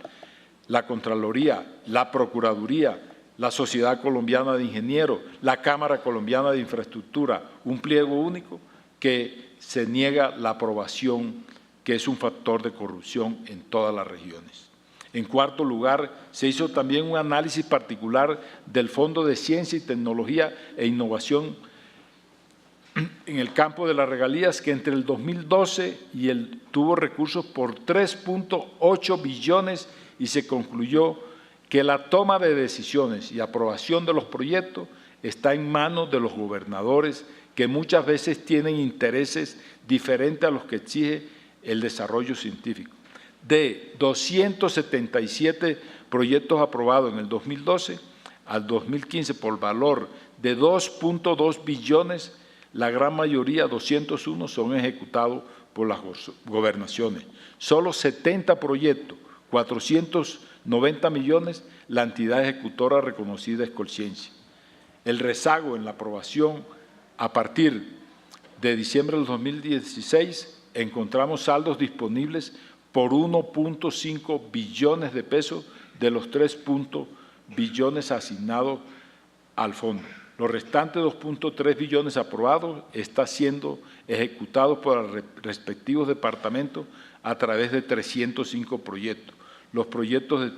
la Contraloría, la Procuraduría, la Sociedad Colombiana de Ingenieros, la Cámara Colombiana de Infraestructura, un pliego único que se niega la aprobación, que es un factor de corrupción en todas las regiones. En cuarto lugar, se hizo también un análisis particular del Fondo de Ciencia y Tecnología e Innovación en el campo de las regalías, que entre el 2012 y el tuvo recursos por 3.8 billones y se concluyó que la toma de decisiones y aprobación de los proyectos está en manos de los gobernadores, que muchas veces tienen intereses diferentes a los que exige el desarrollo científico. De 277 proyectos aprobados en el 2012 al 2015 por valor de 2.2 billones, la gran mayoría, 201, son ejecutados por las gobernaciones. Solo 70 proyectos, 490 millones, la entidad ejecutora reconocida es Colciencia. El rezago en la aprobación A partir de diciembre del 2016, encontramos saldos disponibles por 1.5 billones de pesos de los 3 billones asignados al fondo. Los restantes 2.3 billones aprobados están siendo ejecutados por los respectivos departamentos a través de 305 proyectos. Los proyectos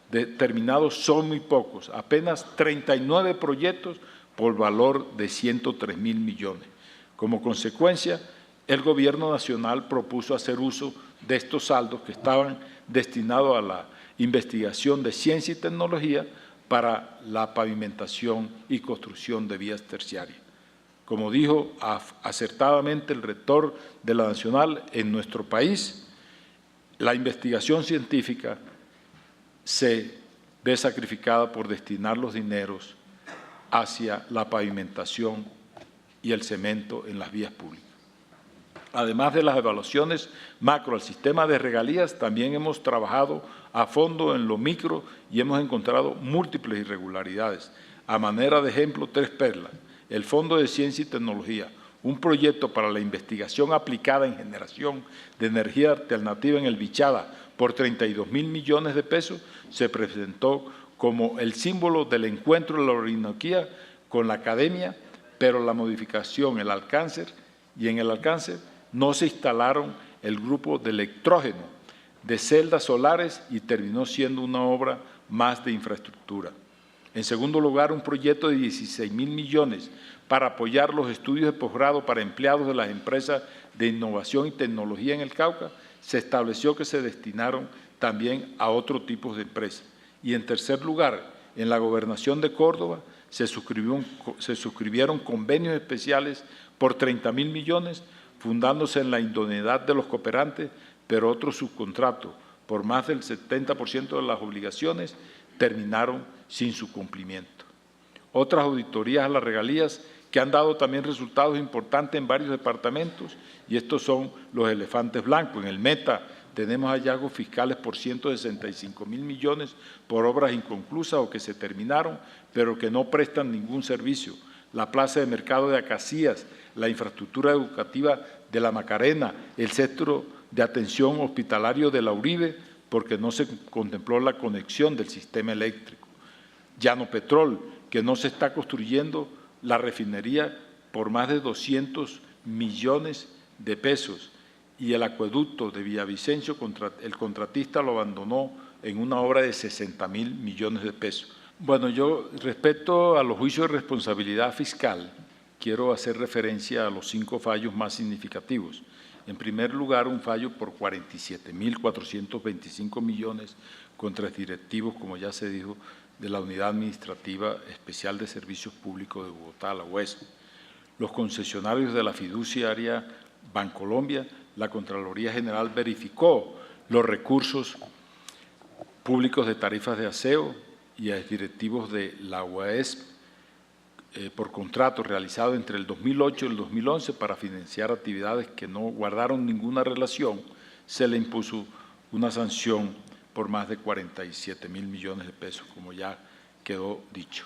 determinados son muy pocos, apenas 39 proyectos por valor de 103.000 millones. Como consecuencia, el Gobierno Nacional propuso hacer uso de estos saldos que estaban destinados a la investigación de ciencia y tecnología para la pavimentación y construcción de vías terciarias. Como dijo acertadamente el rector de la Nacional, en nuestro país, la investigación científica se ve sacrificada por destinar los dineros hacia la pavimentación y el cemento en las vías públicas. Además de las evaluaciones macro al sistema de regalías, también hemos trabajado a fondo en lo micro y hemos encontrado múltiples irregularidades. A manera de ejemplo, 3 perlas. El Fondo de Ciencia y Tecnología, un proyecto para la investigación aplicada en generación de energía alternativa en el Bichada por 32.000 millones de pesos, se presentó como el símbolo del encuentro de la Orinoquía con la academia, pero la modificación, en el alcance no se instalaron el grupo de electrógeno de celdas solares y terminó siendo una obra más de infraestructura. En segundo lugar, un proyecto de 16.000 millones para apoyar los estudios de posgrado para empleados de las empresas de innovación y tecnología en el Cauca, se estableció que se destinaron también a otro tipo de empresas. Y en tercer lugar, en la Gobernación de Córdoba se suscribieron convenios especiales por 30.000 millones, fundándose en la idoneidad de los cooperantes, pero otros subcontratos por más del 70% de las obligaciones terminaron sin su cumplimiento. Otras auditorías a las regalías que han dado también resultados importantes en varios departamentos, y estos son los elefantes blancos. En el Meta tenemos hallazgos fiscales por 165.000 millones por obras inconclusas o que se terminaron, pero que no prestan ningún servicio. La plaza de mercado de Acacías, la infraestructura educativa de La Macarena, el centro de atención hospitalario de la Uribe, porque no se contempló la conexión del sistema eléctrico. Llano Petrol, que no se está construyendo la refinería por más de 200 millones de pesos, y el acueducto de Villavicencio, el contratista lo abandonó en una obra de 60.000 millones de pesos. Bueno, yo respecto a los juicios de responsabilidad fiscal, quiero hacer referencia a los 5 fallos más significativos. En primer lugar, un fallo por 47.425 millones contra directivos, como ya se dijo, de la Unidad Administrativa Especial de Servicios Públicos de Bogotá, la UES. Los concesionarios de la fiduciaria Bancolombia, la Contraloría General verificó los recursos públicos de tarifas de aseo y a directivos de la UES por contrato realizado entre el 2008 y el 2011 para financiar actividades que no guardaron ninguna relación, se le impuso una sanción por más de 47.000 millones de pesos, como ya quedó dicho.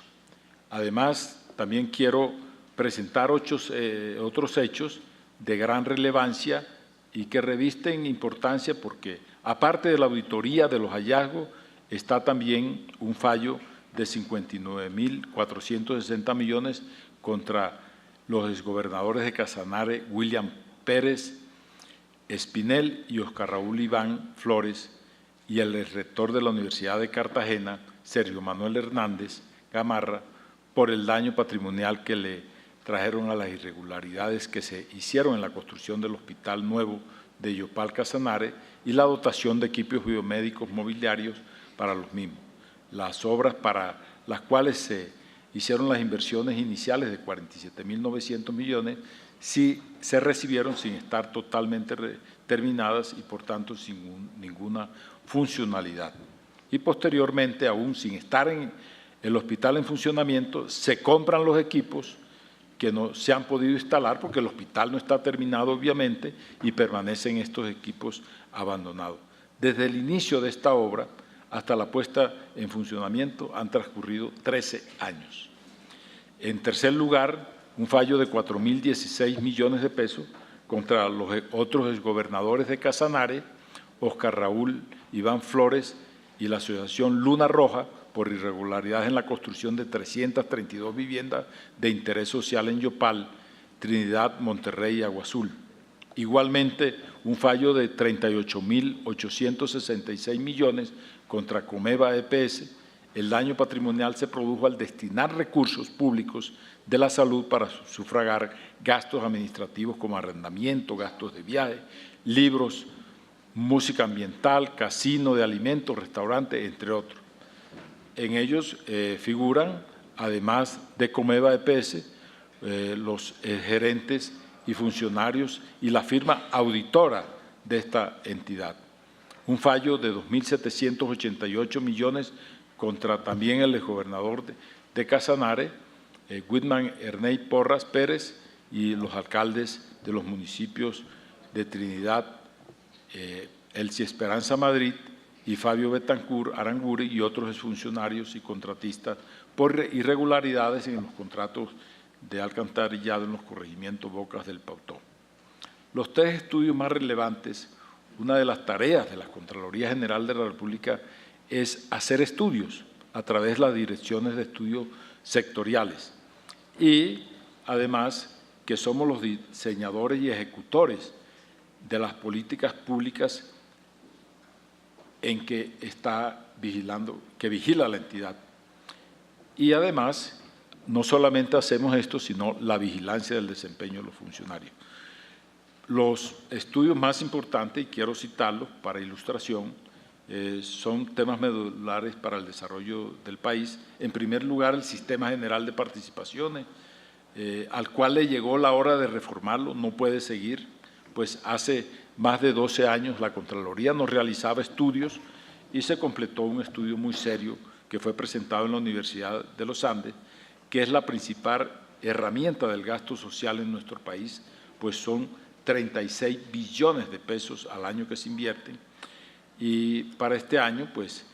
Además, también quiero presentar otros hechos de gran relevancia y que revisten importancia porque, aparte de la auditoría de los hallazgos, está también un fallo de 59.460 millones contra los exgobernadores de Casanare, William Pérez Espinel y Oscar Raúl Iván Flores, y el rector de la Universidad de Cartagena, Sergio Manuel Hernández Gamarra, por el daño patrimonial que le trajeron a las irregularidades que se hicieron en la construcción del Hospital Nuevo de Yopal Casanare y la dotación de equipos biomédicos mobiliarios para los mismos. Las obras para las cuales se hicieron las inversiones iniciales de 47.900 millones sí se recibieron sin estar totalmente terminadas y, por tanto, sin ninguna funcionalidad. Y posteriormente, aún sin estar en el hospital en funcionamiento, se compran los equipos que no se han podido instalar porque el hospital no está terminado, obviamente, y permanecen estos equipos abandonados. Desde el inicio de esta obra hasta la puesta en funcionamiento han transcurrido 13 años. En tercer lugar, un fallo de 4.016 millones de pesos contra los otros exgobernadores de Casanare, Oscar Raúl Iván Flores y la Asociación Luna Roja, por irregularidades en la construcción de 332 viviendas de interés social en Yopal, Trinidad, Monterrey y Agua Azul. Igualmente, un fallo de 38.866 millones contra Comeva EPS. El daño patrimonial se produjo al destinar recursos públicos de la salud para sufragar gastos administrativos como arrendamiento, gastos de viaje, libros, música ambiental, casino de alimentos, restaurante, entre otros. En ellos figuran, además de Comeva EPS, los gerentes y funcionarios y la firma auditora de esta entidad. Un fallo de 2.788 millones contra también el exgobernador de Casanare, Whitman Erney Porras Pérez, y los alcaldes de los municipios de Trinidad, Elsie Esperanza Madrid y Fabio Betancur Aranguri, y otros exfuncionarios y contratistas por irregularidades en los contratos de alcantarillado en los corregimientos Bocas del Pautón. Los tres estudios más relevantes, una de las tareas de la Contraloría General de la República es hacer estudios a través de las direcciones de estudios sectoriales y, además, que somos los diseñadores y ejecutores de las políticas públicas en que vigila la entidad. Y, además, no solamente hacemos esto, sino la vigilancia del desempeño de los funcionarios. Los estudios más importantes, y quiero citarlos para ilustración, son temas medulares para el desarrollo del país. En primer lugar, el Sistema General de Participaciones, al cual le llegó la hora de reformarlo, no puede seguir, pues hace más de 12 años la Contraloría no realizaba estudios y se completó un estudio muy serio que fue presentado en la Universidad de los Andes, que es la principal herramienta del gasto social en nuestro país, pues son 36 billones de pesos al año que se invierten. Y para este año, pues,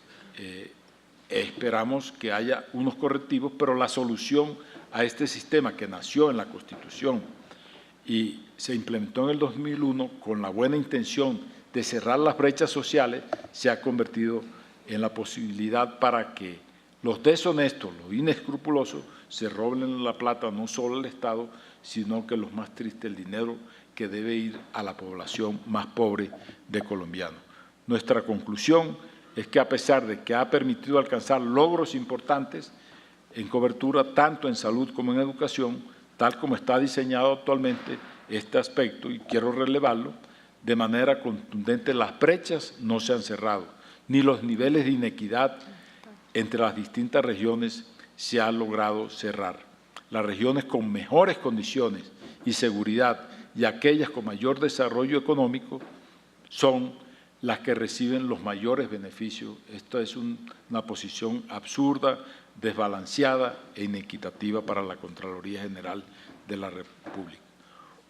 esperamos que haya unos correctivos, pero la solución a este sistema que nació en la Constitución y se implementó en el 2001 con la buena intención de cerrar las brechas sociales, se ha convertido en la posibilidad para que los deshonestos, los inescrupulosos, se roben la plata no solo al Estado, sino que los más tristes, el dinero que debe ir a la población más pobre de colombianos. Nuestra conclusión es que, a pesar de que ha permitido alcanzar logros importantes en cobertura tanto en salud como en educación, tal como está diseñado actualmente este aspecto, y quiero relevarlo, de manera contundente las brechas no se han cerrado, ni los niveles de inequidad entre las distintas regiones se han logrado cerrar. Las regiones con mejores condiciones y seguridad y aquellas con mayor desarrollo económico son las que reciben los mayores beneficios. Esta es una posición absurda, desbalanceada e inequitativa para la Contraloría General de la República.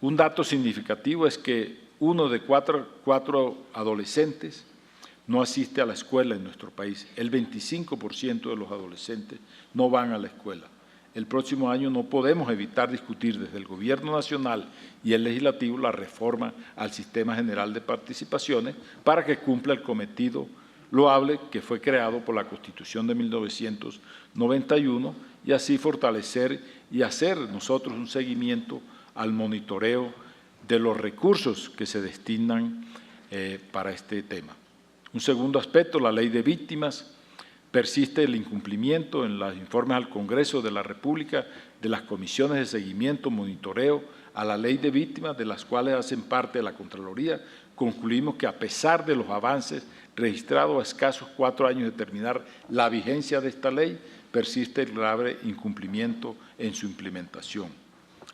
Un dato significativo es que 1 de 4 adolescentes no asiste a la escuela en nuestro país. El 25% de los adolescentes no van a la escuela. El próximo año no podemos evitar discutir desde el Gobierno Nacional y el Legislativo la reforma al Sistema General de Participaciones para que cumpla el cometido loable que fue creado por la Constitución de 1991 y así fortalecer y hacer nosotros un seguimiento al monitoreo de los recursos que se destinan para este tema. Un segundo aspecto, la ley de víctimas. Persiste el incumplimiento en los informes al Congreso de la República de las comisiones de seguimiento, monitoreo a la ley de víctimas, de las cuales hacen parte de la Contraloría. Concluimos que, a pesar de los avances registrados a escasos 4 años de terminar la vigencia de esta ley, persiste el grave incumplimiento en su implementación.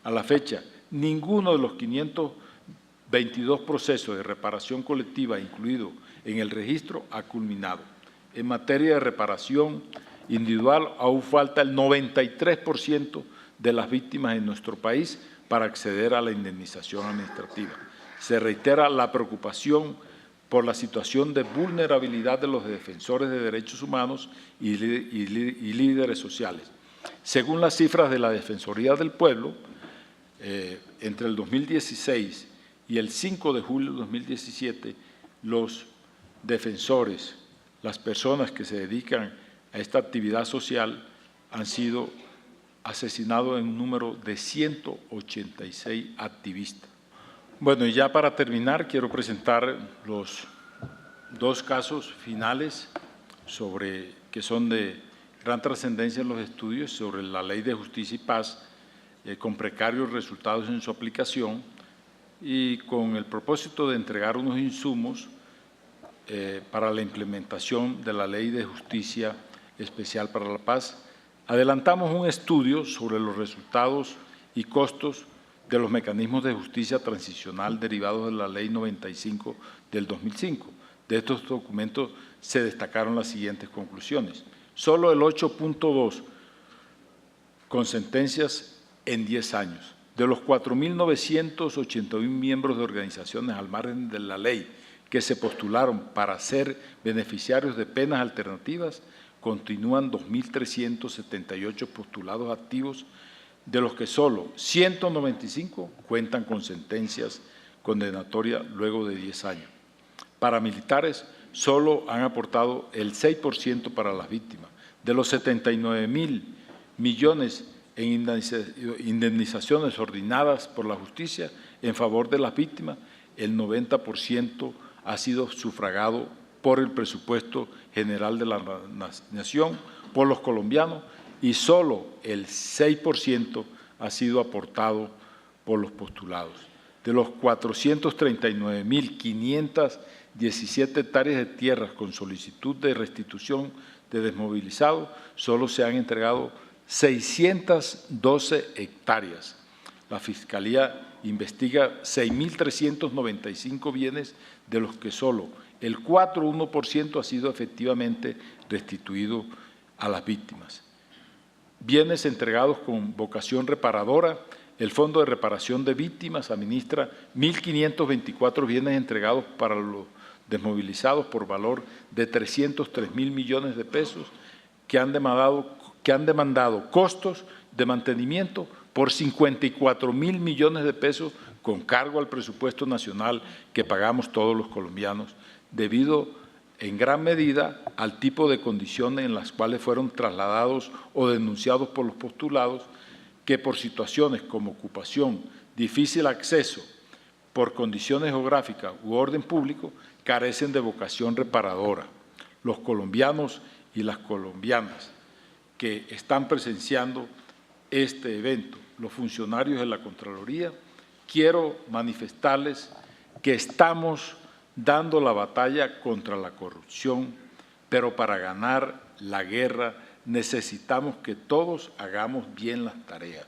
A la fecha, ninguno de los 522 procesos de reparación colectiva incluido en el registro ha culminado. En materia de reparación individual, aún falta el 93% de las víctimas en nuestro país para acceder a la indemnización administrativa. Se reitera la preocupación por la situación de vulnerabilidad de los defensores de derechos humanos y líderes sociales. Según las cifras de la Defensoría del Pueblo, entre el 2016 y el 5 de julio de 2017, los defensores, las personas que se dedican a esta actividad social, han sido asesinados en un número de 186 activistas. Bueno, y ya para terminar, quiero presentar los dos casos finales que son de gran trascendencia en los estudios sobre la Ley de Justicia y Paz, con precarios resultados en su aplicación y con el propósito de entregar unos insumos para la implementación de la Ley de Justicia Especial para la Paz. Adelantamos un estudio sobre los resultados y costos de los mecanismos de justicia transicional derivados de la Ley 95 del 2005. De estos documentos se destacaron las siguientes conclusiones. Solo el 8.2 con sentencias en 10 años. De los 4.981 miembros de organizaciones al margen de la ley que se postularon para ser beneficiarios de penas alternativas, continúan 2.378 postulados activos, de los que solo 195 cuentan con sentencias condenatorias luego de 10 años. Paramilitares solo han aportado el 6% para las víctimas. De los 79.000 millones en indemnizaciones ordenadas por la justicia en favor de las víctimas, el 90% ha sido sufragado por el presupuesto general de la nación, por los colombianos, y solo el 6% ha sido aportado por los postulados. De los 439.517 hectáreas de tierras con solicitud de restitución de desmovilizados, solo se han entregado 612 hectáreas. La Fiscalía investiga 6.395 bienes, de los que solo el 4,1% ha sido efectivamente restituido a las víctimas. Bienes entregados con vocación reparadora. El Fondo de Reparación de Víctimas administra 1.524 bienes entregados para los desmovilizados por valor de 303.000 millones de pesos, que han demandado costos de mantenimiento por 54.000 millones de pesos con cargo al presupuesto nacional que pagamos todos los colombianos, debido en gran medida al tipo de condiciones en las cuales fueron trasladados o denunciados por los postulados, que por situaciones como ocupación, difícil acceso, por condiciones geográficas u orden público, carecen de vocación reparadora. Los colombianos y las colombianas que están presenciando este evento, los funcionarios de la Contraloría, quiero manifestarles que estamos dando la batalla contra la corrupción, pero para ganar la guerra necesitamos que todos hagamos bien las tareas,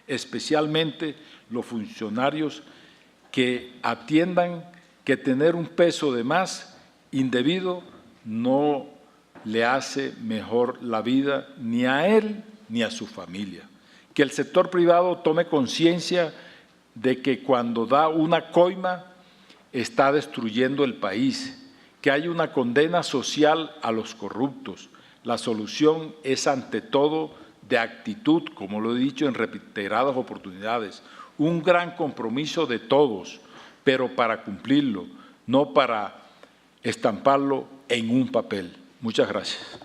especialmente los funcionarios que atiendan que tener un peso de más indebido no le hace mejor la vida ni a él ni a su familia. Que el sector privado tome conciencia de que cuando da una coima está destruyendo el país, que hay una condena social a los corruptos. La solución es ante todo de actitud, como lo he dicho en reiteradas oportunidades, un gran compromiso de todos, pero para cumplirlo, no para estamparlo en un papel. Muchas gracias.